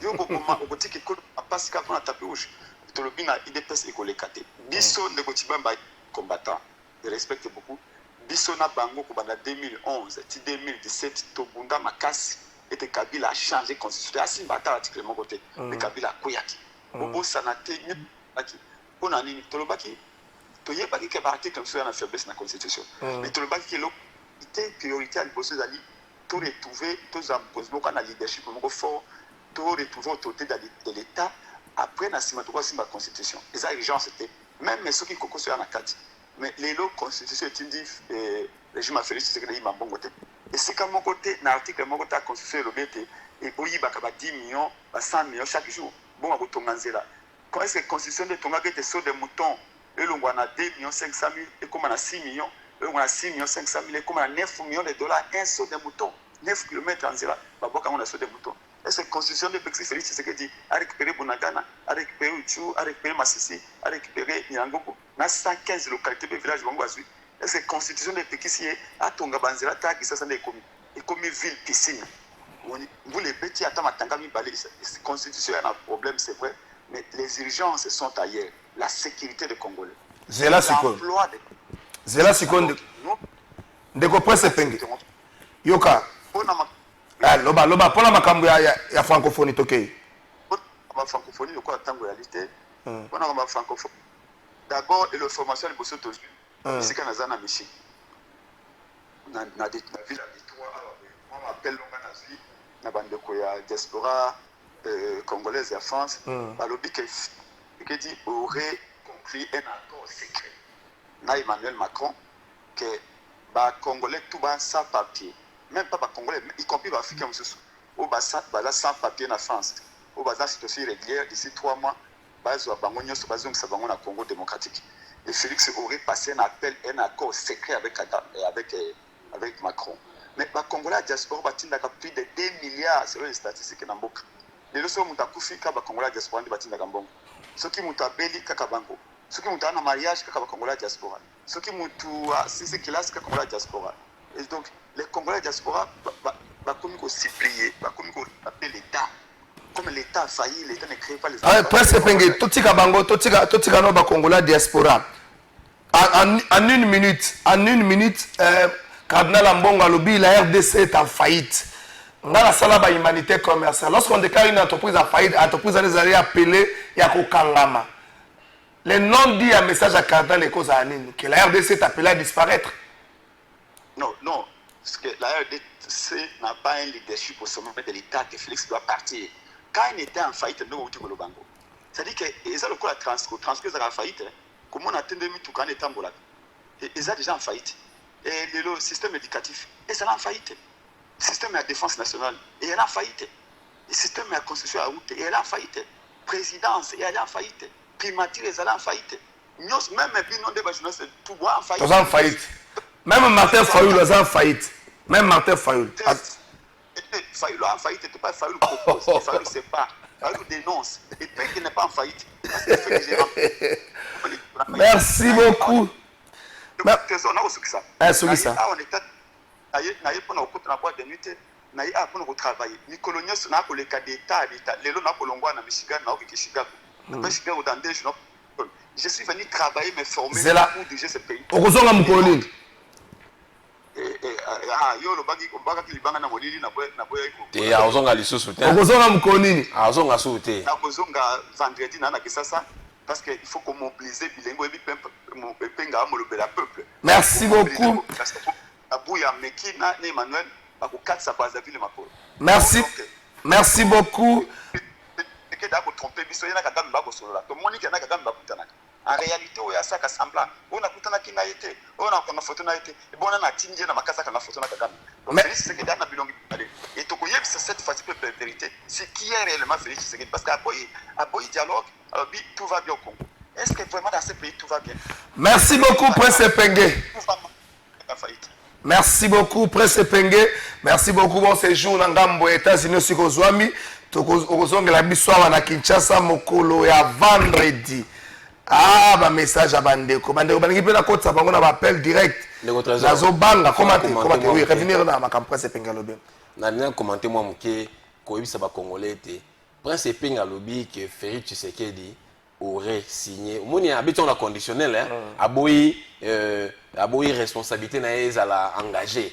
yo okotika ekolo apasi kaka mpona tapis rouge tolobi na idps ekoleka te biso ndeko tibamba combattant je respecte beaucoup biso na bango kobanda 2011 ti 2017 tobunda makasi ete Kabila a changé constitution asimba ata article moko te mais Kabila akweyaki bobosana te nyaki mpona nini tolobaki toyebaki ke baarticle mosusu ya na faiblesse na constitution mais tolobaki ke te priorité ya liboso ezali toretrouve tozwa mokonzi moko na leadership moko fort toretrouve autorité de l'état après na nsima tokosimba constitution eza urgence te même soki kokoso ya na kati mais lelo constitution etindi régime ya Félix Tshisekedi ayimba mbongo te esika moko te na article moko te ya constitution elobi ete oyibaka ba 10 millions ba 100 millions chaque jour bongo akotonga nzela quand est-ce que constitution nde etongaki ete saut de mouton elongwa na 2 millions 500 000 ekóma na 6 millions elongwa na 6 millions 500 000 ekóma na 9 millions de dollars un saut de mouton 9 km en nzela baboka yango na saut de mouton. Est-ce que la constitution de Félix Tshisekedi a récupéré Bunagana, a récupéré Uchu, a récupéré Massissi, a récupéré Nyangoko, dans 115 localités de villages Bangouazui. Est-ce que la constitution de Pékissi a Tonga Banzela, qui s'est comme ville piscine. Vous les petits attendent à Tangami Balé. La constitution a un problème, c'est vrai, mais les urgences sont ailleurs. La sécurité des Congolais. Zela Sikon. Zela Sikon. De quoi se pengue? Yoka. Loba pona makambo ya francophonie tokei. La francophonie de quoi tango réalité. Pona ma francophonie. D'abord et le formation de bosso tozu. C'est quand nazana michi. Na ville de trois on m'appelle longa nazui na bande ko ya diaspora congolaise et France. Balobi que dit aurait conclu un accord secret. Na Emmanuel Macron que ba congolais tout bas sans papier. Même pas congolais, y compris les Africains, au Bassa, sans papier en France, au Bassa, c'est aussi régulière, d'ici 3 mois, Bazo Bangonio, Bazong, Sabangon, à Congo démocratique. Et Félix aurait passé un accord secret avec Macron. Mais les Congolais, la diaspora, a plus de 2 milliards selon les statistiques dans le monde. Les leçons ont accouché quand les Congolais, la diaspora, ont battu dans le monde. Ceux qui ont abeli, Kakabango. Ceux qui ont un mariage, quand les Congolais, la diaspora. Ceux qui ont assisté à la diaspora, la diaspora. Et donc, les Congolais diaspora, comme ils supplier, comme ils appellent l'État. Comme l'État a failli, l'État ne crée pas les... Presque pengue, totika bango, totika no ba Congolais diaspora. En une minute, Cardinal Ambongo alobi, la RDC est en faillite. Dans la salle de humanité commerciale, lorsqu'on déclare une entreprise en faillite, l'entreprise est appelée Yakokangama. Le nom dit un message à Cardinal et cause à Anine, que la RDC est appelée à disparaître. Non, parce que la RDC n'a pas un leadership au sommet de l'État que Félix doit partir. Quand il était en faillite, nous avons le bango. C'est-à-dire que ils ont le coup la transcrire en faillite. Comment on attend tout quand il est en bolade. Ils ont déjà en faillite. Et le système éducatif, ils sont en faillite. Le système de la défense nationale, et elle est en faillite. Le système de la constitution à route, et elle est en faillite. Présidence, et elle est en faillite. Primature, elle est en faillite. Même les non de journalistes, tout va en faillite. En faillite. Même Martin Fayoul est en faillite. Même Martin Fayoul. Fayoul en faillite, c'est pas Fayoul propose. Fayoul c'est pas. Fayoul dénonce. Et puis qu'il n'est pas en faillite. Merci beaucoup. On a aussi ça. On est pour nous boîte de nuit. On a pour travailler. Nicolas Nyos n'a pas le cas d'État. Les lots n'a pas l'ongwa na Michigan, n'a pas Chicago. Pas Chicago dans des jours. Je suis venu travailler, me former pour diriger ce pays. Okozonga mukoni. Yo lo bagi ombaka kilibanga na molili na boya iko. Te azonga lisusu te. Okozonga mukoni. Azonga sute. Na kozonga vendredi na kisasa parce que il faut qu'on mobilise bilingo et penga molobela peuple. Merci beaucoup. Abuya Mekina na Emmanuel akukatsa Brazzaville makolo. Merci. Merci beaucoup. Que d'abord tromper biso yana kadam bako solola. To moni kana kadam bakutana. En réalité, on a ça qui semblant. On a coupé qui n'a été. On a une photo n'a été. Et bon, on a tingé dans ma casa quand la photo n'a pas gagné. Donc, c'est que dans la bilan, et tout le monde cette fois-ci peut la vérité. C'est qui est réellement Félix Tshisekedi parce qu'à Boyi dialogue, alors tout va bien au Congo. Est-ce que vraiment dans ce pays tout va bien? Merci beaucoup, Prince Pengue. Merci beaucoup, Prince Pengue. Merci beaucoup, bon séjour dans Gambo, États-Unis, aussi Kozwami. tokozongela biso awa na Kinshasa mokolo ya vendredi. Ah, ba message à bandeko balingi pe na kotsa bango na appel direct. Nazo banga comment oui revenir na ma campagne Penga Lobi. Na bien commenter moi muke ko yebisa ba congolais te. Prince Penga Lobi que Félix Tshisekedi aurait signé. Moni habitant la conditionnel hein. Aboyi responsabilité na ezala engagé.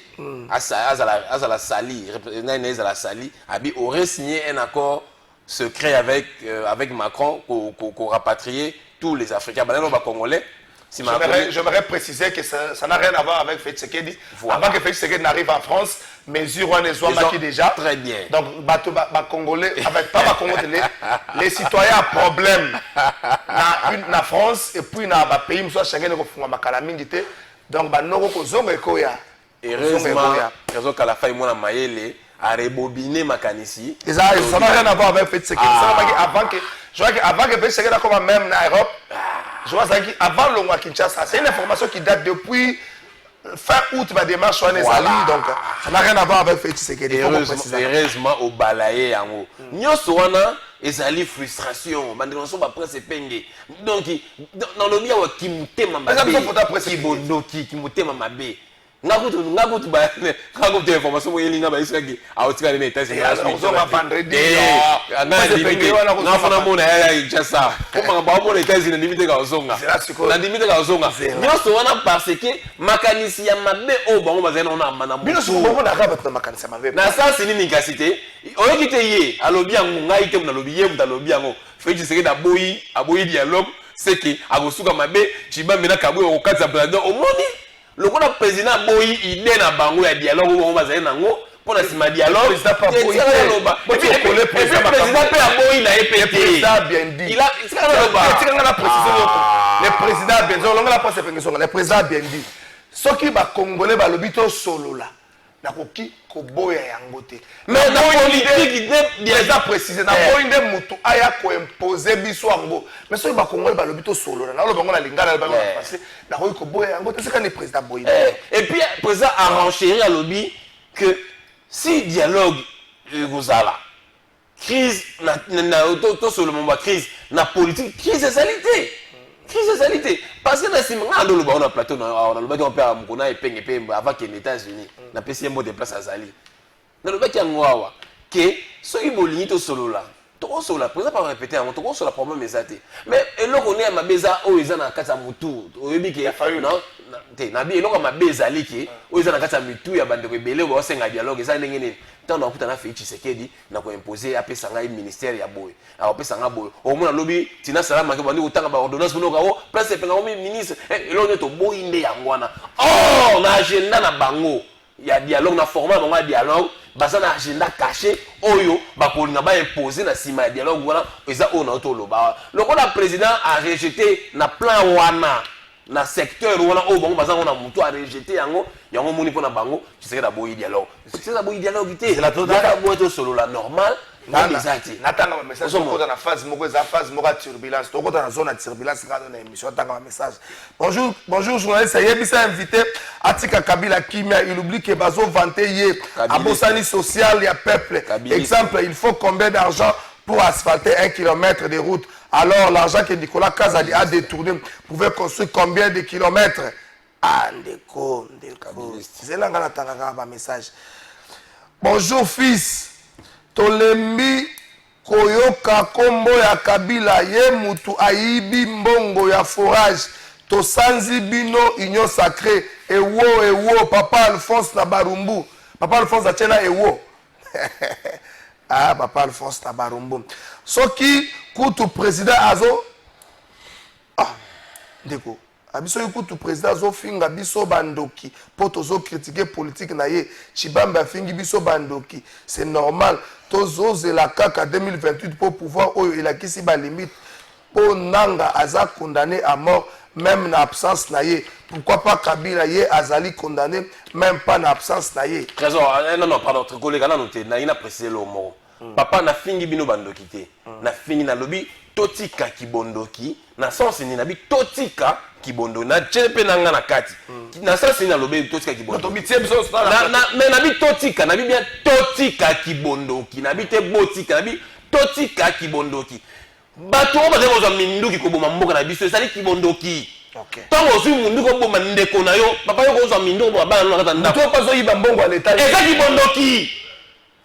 Azala sali, na ezala sali, abi aurait signé un accord secret avec Macron pour rapatrier tous les Africains. Congolais. Si j'aimerais préciser que ça n'a rien à voir avec Félix Tshisekedi. Voilà. Avant que Félix Tshisekedi n'arrive en France, mesure on les ont déjà. Très bien. Donc, Congolais, avec pas Congolais, les citoyens ont problème na France et puis na pays soit Schengen ko funga makala mingité. Donc banoko ko zongo ekoya. Heureusement, raison qu'à la fin moi na mayele a rebobiné makanisi. Et ça n'a rien à voir avec Félix Tshisekedi. Je vois qu'avant que Félix Tshisekedi comme même en Europe, je vois qu'avant le mois Kinshasa, c'est une information qui date depuis fin août, ma démarche en Ezali, donc ça n'a rien à voir avec Félix Tshisekedi. Heureusement, au balaye en haut. Nyoso wana ezali frustration, bandenoso ba presse penge. Donc dans le lien qui mutema mabe, qui bondoki, qui mutema mabe. Ngakutu ba ngakutu information mo yelinga ba isaki aotika les États-Unis on va vendredi na fana mona ya Kinshasa koma ba mo les États-Unis limite ka ozonga na limite ka ozonga nyoso wana parce que makanisi ya mabe o bango bazana na mana bino so mo na ka batna makanisi ya mabe na ça c'est nini ngasité oyekite ye alobi yango ngai te na lobi ye mutalobi yango Félix Tshisekedi aboyi dialogue c'est que agosuka mabe chibambe na kabwe okatza blado omoni le président boyi idée na bango ya dialogue on va zaina ngo pour la sima dialogue président pas boyi le président pe aboyi na EPT président bien dit il a la précision le président bien dit longa la passe pengeso le président bien dit ce qui ba congolais ba lobito solo là na koki ko boya yango te mais na politique déjà précisé na boyi nde mutu aya ko imposer biso yango mais ce qui ba congolais ba lobito solo là na lo bango na lingala ba passer na ko boya yango te c'est quand le président boyi et puis le président a renchéri à lobby que si dialogue gozala crise na to solo momba crise na politique crise de salité. Parce que on a plateau on a le bac on peut mukona epenge pe avec les États-Unis na pesi mbo de place azali na le bac ya ngwawa que so ibolingi to solo là to solo la président pas répéter on to solo problème ezate mais eloko ne mabeza o ezana kata mutu oyebi ke non te na bi eloko mabeza liki o ezana kata mitu ya bande ko ebele bo senga dialogue ezana ngene tant on na Félix Tshisekedi na ko imposer apesa ngai ministère ya boy a opesa nga boy o mona lobi tina salama ke bandi kutanga ba ordonnance bonoka o place penga o ministre eloko to boy inde yangwana oh na agenda na bango ya dialogue na format bango dialogue baza na agenda caché oyo bakolinga ba imposer na sima ya dialogue wana eza ona otoloba lokola président a rejeté na plan wana na secteur wana o bango baza na mutu a rejeté yango moni pona bango Tshisekedi da boyi dialogue c'est ça boyi dialogue té la boîte solo la normal natanga ma message ko na phase moko eza phase moko turbulence to ko na zone de turbulence ngado na émission tanga ma message bonjour journaliste yebisa invité Atika Kabila Kimia il oublie que bazo vanter ye abosani social ya peuple exemple il faut combien d'argent pour asphalter 1 km de route alors l'argent que Nicolas Kazadi a détourné pouvait construire combien de kilomètres ah ndeko zelanga natanga ma message bonjour fils tolembi koyoka kombo ya Kabila ye mutu ayibi mbongo ya forage tosanzi bino union sacrée ewo papa Alphonse na Barumbu papa Alphonse achena ewo ah papa Alphonse na Barumbu soki kutu président azo ah ndeko abiso kutu président azo finga biso bandoki po tozo critiquer politique na ye Chibamba fingi biso bandoki c'est normal tozo zela kaka 2028 pour pouvoir oyo elakisi ba limite po nanga aza condamné à mort même na absence na ye pourquoi pas Kabila ye azali condamné même pas na absence na ye trésor non pardon notre collègue na noté na ina préciser le mot papa na fingi bino bandoki te na fingi na lobi totika kibondoki na sens ni na bi totika kibondo na chepe na nga na kati na ça c'est na lobé totika kibondo to bitie biso mais na bi totika na bi bien totika kibondoki na bi te botika na bi totika kibondoki bato ba zebo za minduki ko boma mboka na biso esali kibondoki tango osu mundu ko boma ndeko na yo papa yo ko zo minduko bo bana na kata ndako to pazo yiba mbongo à l'état eza kibondoki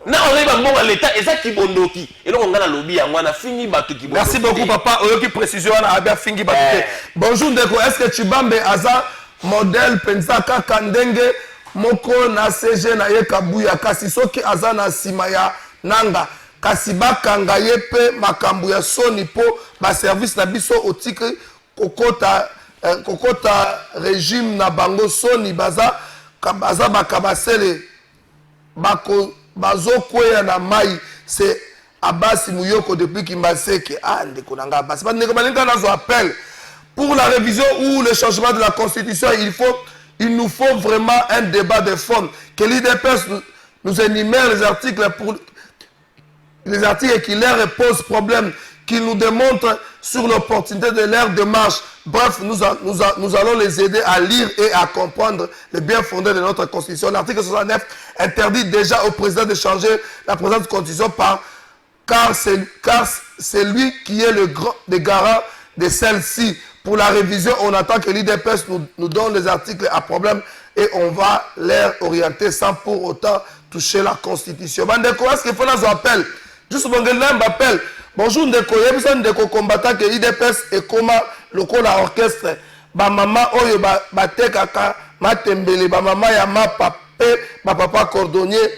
na on yiba mbongo à l'état eza kibondoki eloko ngana lobi yango na fini bato kibondoki. Merci beaucoup papa oyoki précision na abia fingi bato te. Bonjour ndeko, est-ce que Chibambe aza modèle penza kaka ndenge moko na CG na ye kabuya kasi soki aza na sima ya nanga kasi bakanga ye pe makambo ya soni po ba service na biso otiki kokota régime na bango soni baza bakabasele bako bazokwea na mai c'est Abbas Mouyoko depuis Kimbaseke ndeko nanga Abbas ndeko balinga nazo appel pour la révision ou le changement de la constitution. Il nous faut vraiment un débat de fond que l'IDPS nous énumère les articles qui leur posent problème, qui nous démontrent sur l'opportunité de leur démarche. Bref, nous allons les aider à lire et à comprendre le bien fondé de notre constitution. L'article 69 interdit déjà au président de changer la présente constitution car c'est lui qui est le garant de celle-ci. Pour la révision, on attend que l'IDPS nous donne les articles à problème et on va les orienter sans pour autant toucher la constitution. Ndeko, est-ce qu'il faut nous appeler? Juste pour que appel. Bonjour Ndeko, il y a Ndeko combattant que l'IDPS est comme le corps orchestre. Ba maman oyo ba tekaka matembele ba maman ya ma papa cordonnier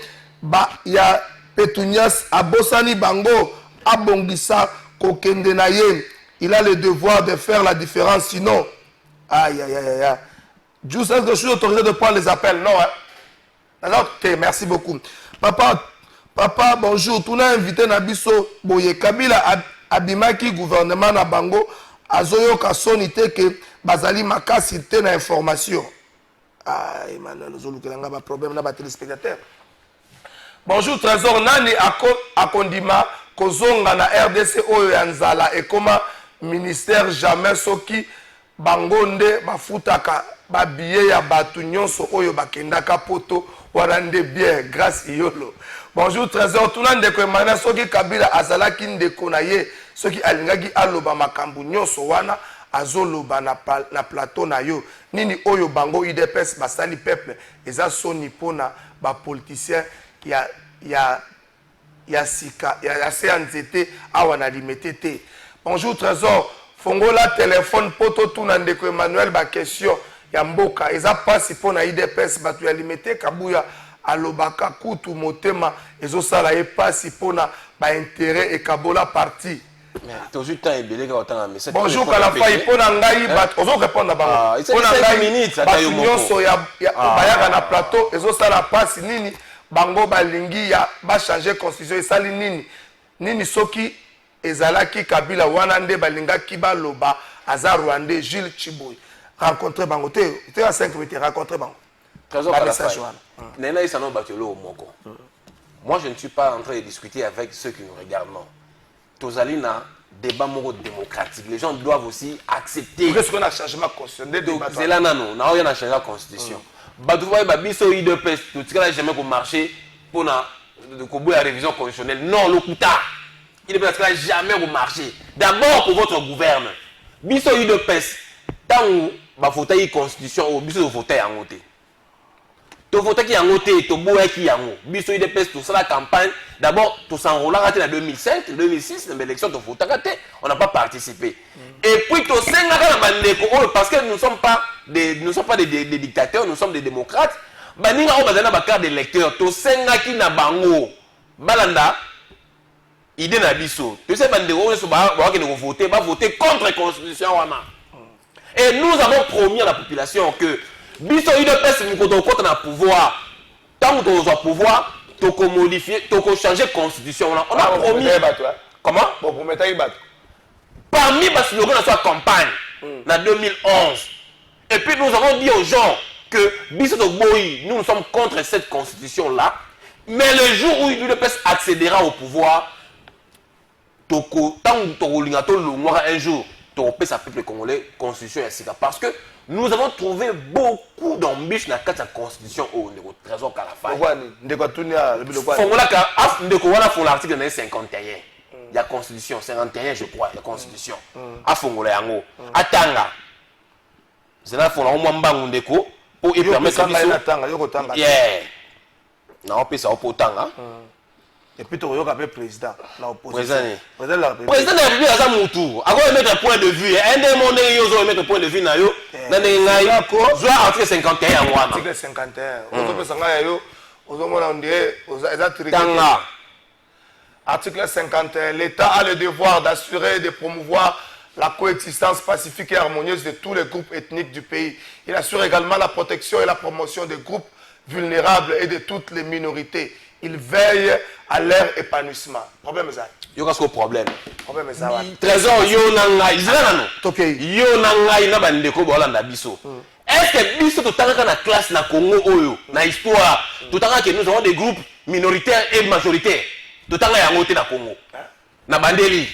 ba ya Petunias abosani bango abongisa kokende na ye. Il a le devoir de faire la différence, sinon... Aïe, aïe, aïe, aïe. Juste, est-ce que je suis autorisé de prendre les appels? Non, hein? Alors, ok, merci beaucoup. Papa, bonjour. Tu n'as invité Nabiso Boye Kabila Abimaki, gouvernement na Bango, Azoyo Kasoni Teke, Bazali Makasi, Tena information. Aïe, Emmanuel, nous avons un problème dans les téléspectateurs. Bonjour, Trésor Nani Akondima, Kozonga na RDC Oyo Yanzala, et comment ministère jamais soki bangonde bafutaka babiye ya batu nyonso oyo bakendaka poto warande bien grâce yolo. Bonjour Trésor, tuna ndeko Emmanuel soki Kabila azalaki ndeko na ye soki alingaki aloba makambu nyonso wana azoloba na plateau na yo nini oyo bango IDPS basali peuple eza soni pona ba politicien ya sika ya CNZT awana limetete. Bonjour Trésor, fongola téléphone poto tuna ndeko Emmanuel ba question ya mboka eza pasi pona IDPS batu ya limete kabuya alobaka kutu motema ezo sala ye pasi pona ba intérêt et kabola parti. Bonjour Kalafai pona ngai bat ozo répondre na bango. Pona ngai batu nyonso ya bayaka na plateau ezo sala pasi nini bango balingi ya ba changer constitution esali nini soki ezalaki Kabila wana nde balingaki baloba aza Rwandais Jules Chiboy rencontrer bango te à 5 minutes rencontrer bango. Moi je ne suis pas en train de discuter avec ceux qui nous regardent, non. Tozalina débat démocratique, les gens doivent aussi accepter. Qu'est-ce qu'on a changement constitutionnel? C'est là non, on a rien à changer la constitution. Badouva et Babiso IDPS, tout ce n'a jamais marché pour la révision constitutionnelle. Non, le Kouta. Il ne peut jamais marché. D'abord pour votre gouverne. Biso IDPS, tant que vous votez la constitution, vous votez en côté. Tu votes qui en côté, tu bois qui en haut. Biso IDPS, tout ça la campagne. D'abord, tout s'enrôler en 2005, 2006, dans l'élection, tu votes on n'a pas participé. Et puis, tu sais, parce que nous ne sommes pas des dictateurs, nous sommes des démocrates. Nous avons une carte d'électeur. Tu sais, qui n'a pas balanda, idée n'a biso. Tu sais, va voter contre la constitution. Et nous avons promis à la population que biso IDPS, nous avons le pouvoir. Tant que nous avons le pouvoir, tu peux modifier, tu peux changer la constitution. On a promis. Comment? Parmi les slogans de notre campagne, en 2011. Et puis nous avons dit aux gens que nous sommes contre cette constitution-là. Mais le jour où l'UDPS accédera au pouvoir, tant que un jour, topé sa peuple congolais constitution ya sika parce que nous avons trouvé beaucoup d'embûches dans la constitution au trésor Kalafai. Fongolaka ndeko wana font l'article 51. Il y a constitution 51 je crois, il y a constitution. A fongola yango. Atanga. C'est là font la mwa mbangu ndeko pour y permettre biso. Yeah. Na on peut ça pour tanga. Et puis tu as le président. Président de la République a ça mon tour. A quoi mettre un point de vue. Un des mondes ils ont mettre un point de vue na yo. Na ngai. Soit article 51 wana. Article 51. On peut sanga yo. On dirait Tanga. Article 51. L'État a le devoir d'assurer et de promouvoir la coexistence pacifique et harmonieuse de tous les groupes ethniques du pays. Il assure également la protection et la promotion des groupes vulnérables et de toutes les minorités. Il veille à leur épanouissement. Problème ça. Yo qu'est-ce que problème? Problème ça. Trésor yo nanga izana no. Yo nanga ina bandeko bolanda biso. Est-ce que biso totanga na classe na Congo oyo na histoire totanga que nous avons des groupes minoritaires et majoritaires. Totanga yango te na Congo. Na bandeli.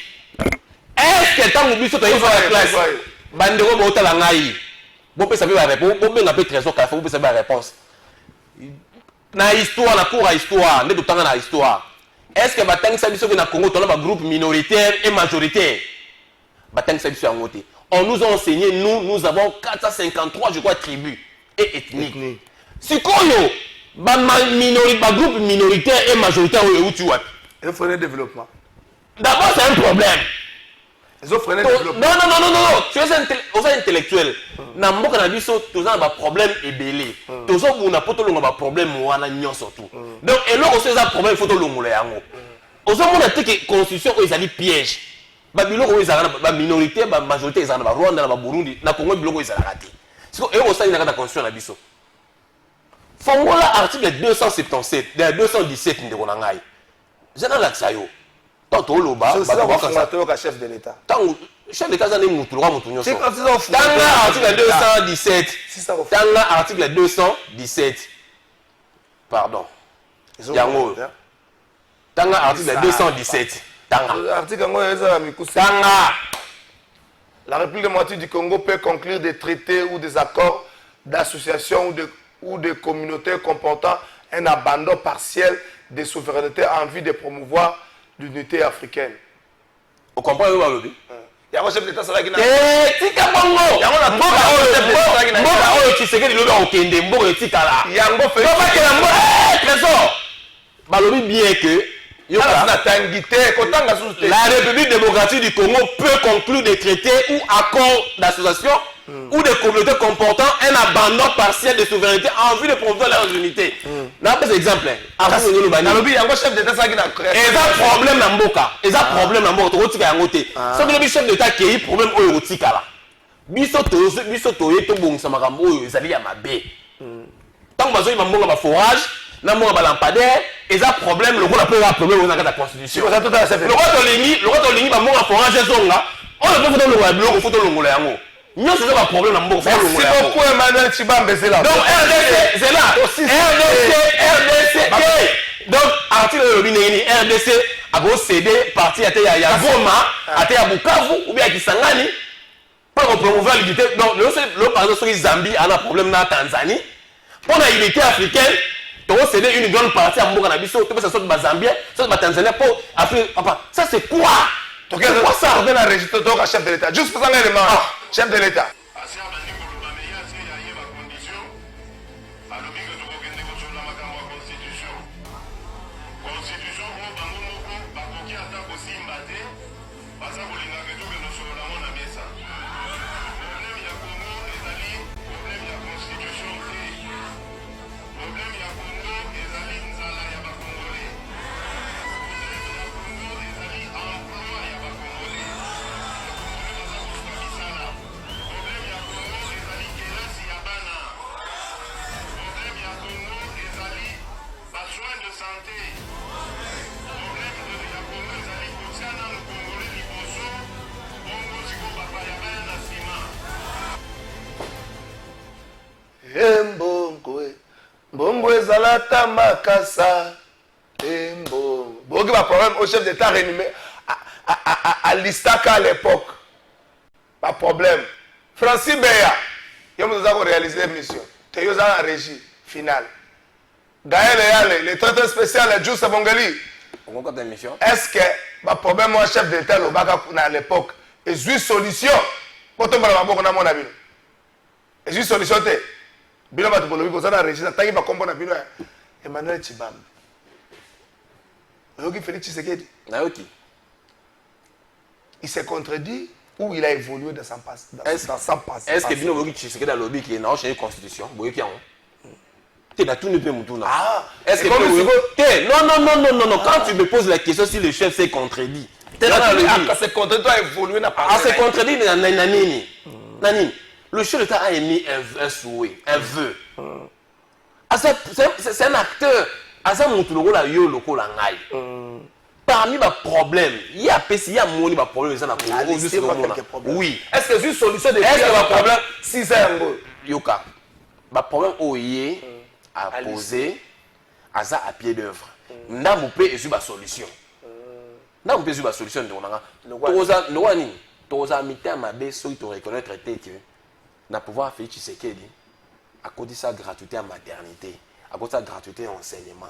Est-ce que tango biso to yeba la classe bandeko botala ngai. Bon peut savoir la réponse. Bon benga pe trésor ka faut savoir la réponse. Na histoire na cours à histoire ndé totanga na histoire. Est-ce que batangisa biso na Congo tona ba groupe minoritaire et majoritaire? Batangisa biso yango te. On nous a enseigné nous avons 453 je crois tribus et ethniques. Sikoyo ba groupe minoritaire et majoritaire où tu vois. Il faut un développement. D'abord c'est un problème. Ils ont freiné le développement. Non. Tu es intellectuel. Na mboka na biso toza ba problème ebelé. Tozo buna poto longa ba problème wana nyonso tout. Donc eloko so eza problème photo longola yango. Ozo mona te que constitution o ezali piège. Ba biloko o ezala ba minorité ba majorité ezala ba Rwanda na ba Burundi na Congo biloko ezala raté. Siko eo sali na kata constitution na biso. Fongola article 277, 217 ndeko na ngai. Zena laksa yo. Tanto loba ba chef de l'État. Tango chef de l'État zane mutu loka mutu nyonso. Tanga article 217. Tanga article 217. Pardon. Yango. Tanga article 217. Tanga. Article ngo eza mikusi. Tanga. La République démocratique du Congo peut conclure des traités ou des accords d'association ou de communautés comportant un abandon partiel des souverainetés en vue de promouvoir l'unité africaine. Vous comprenez où lobby? Il y a un chef d'État qui n'a pas. Tika bongo. Il y a un chef qui s'est dit lobby au Kende mbo et tika là. Il y a un fait. Papa qui a mbo. Trésor. Balobi bien que la République démocratique du Congo peut conclure des traités ou accords d'association ou des communautés comportant un abandon partiel de souveraineté en vue de promouvoir leur unité. N'a pas exemple. Il y a un chef d'État qui n'a créé. Et ça problème dans Mboka. Et ça problème dans Mboka. Tu as un côté. Ce que le chef d'État qui a eu problème au Yotika là. Bisoto est tout bon. Ça m'a ramené. Ils allaient à ma baie. Tant que ils m'ont ma forage. Na mo ba lampadaire et ça problème le roi peut avoir problème dans la constitution. Le roi de l'Igni ba mo forage zonga. On ne peut pas le roi bloc photo longola yango. Nyo c'est pas problème na mboka photo longola. Merci beaucoup Emmanuel Chibambe c'est là. Donc RDC c'est là. RDC. Donc article le bineni RDC a go céder parti à ya Goma, à ya Bukavu ou bien à Kisangani pour promouvoir l'unité. Donc le par exemple sur Zambie a un problème na Tanzanie. Pour la unité africaine c'est une grande partie à Mboka Nabiso, tu peux sortir de Zambie, sortir de Tanzanie pour Afrique. Ça c'est quoi? C'est quoi ça? On a enregistré le chef de l'État. Juste pour ça, chef de l'État. Mbongo ezalata makasa mbongo boki ba problème au chef d'État renommé à l'Istaka à l'époque Pas problème. Francis Beya, nous avons réalisé une mission. Tu es en régie finale. Gaël Eyale, le traiteur spécial Djoussa Bongali. Est-ce que le problème, mon chef d'État, à l'époque, est une solution pour tout le monde? Est une solution? Bila batu bolobi bozana régie tangi ba kombo na bino Emmanuel Tshibambi. Oyoki Félix Tshisekedi. Nayoki. Il s'est contredit ou il a évolué dans son passé. Est-ce que bino oyoki Tshisekedi a lobby qui est dans la constitution? Boyoki yango. Tu n'as tout ne peut moutouna. Ah, est-ce que non, quand tu me poses la question si le chef s'est contredit. Quand c'est contredit, tu as évolué na passé. Ah, c'est contredit nanini. Nanini. Le chef d'État a émis un souhait, un vœu. C'est un acteur. Parmi les problèmes, il y a un problème. Oui. Est-ce que c'est une solution de problème? Si c'est un peu. Yoka. Le problème OIE a posé à pied d'œuvre. Nous avons une solution. Nous avons une solution. Nous avons reconnaître na pouvoir faire Tshisekedi à cause de sa gratuité en maternité, à cause de sa gratuité en enseignement.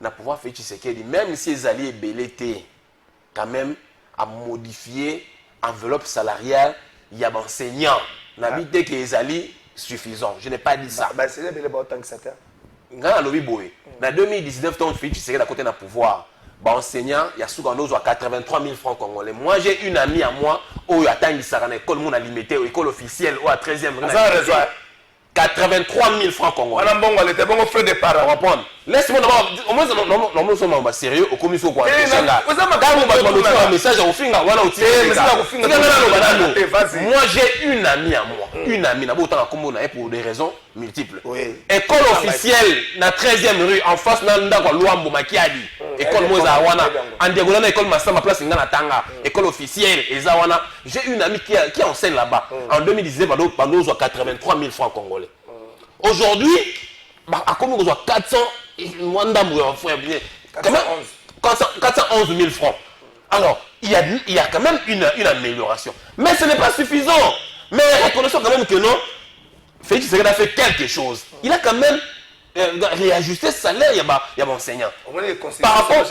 Na pouvoir faire Tshisekedi, même si les alliés belletés, quand même, à modifier enveloppe salariale, il y a enseignants. Na dit que les alliés suffisants. Je n'ai pas dit ça. C'est belé autant que ça. Dans lobby boy. Na 2019, quand on fait Tshisekedi à côté d'un pouvoir. Enseignant, il y a souvent 83 000 francs congolais. Moi, j'ai une amie à moi où attend une école limité, école officielle, ou à 13e. 83 000 francs congolais. On était bon frais de parents. Laisse-moi au moins, nous sommes sérieux au commission. Quand vous un message au finger, moi, j'ai une amie à moi. Une amie, pour des raisons multiples. École officielle, na 13e rue, en face, dans Luambo Makiadi. École Mozawana. En diagonale, école Massama, place Ngana Tanga. École officielle, Ezawana. J'ai une amie qui enseigne là-bas. En 2019, pendant 83 000 francs congolais. Aujourd'hui, à combien on a 411 000 francs. Alors, il y a quand même une amélioration. Mais ce n'est pas suffisant. Mais reconnaissons quand même que non, Félix Tshisekedi a fait quelque chose. Il a quand même réajusté ce salaire, il y a mon enseignant. Par rapport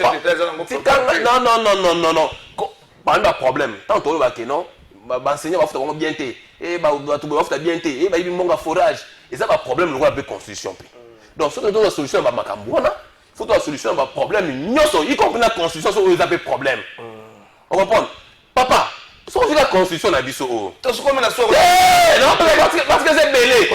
non. Pas de problème. Tant que non, l'enseignant va faire bien té. Et va faire bien té. Et va y avoir un forage. Et ça va problème le roi de construction. Donc, si on a une solution, il faut une solution, il y a un problème. Y compris la construction, il y a un problème. On va prendre. Papa, si on fait la construction, on a dit ça. Non, parce que c'est belé.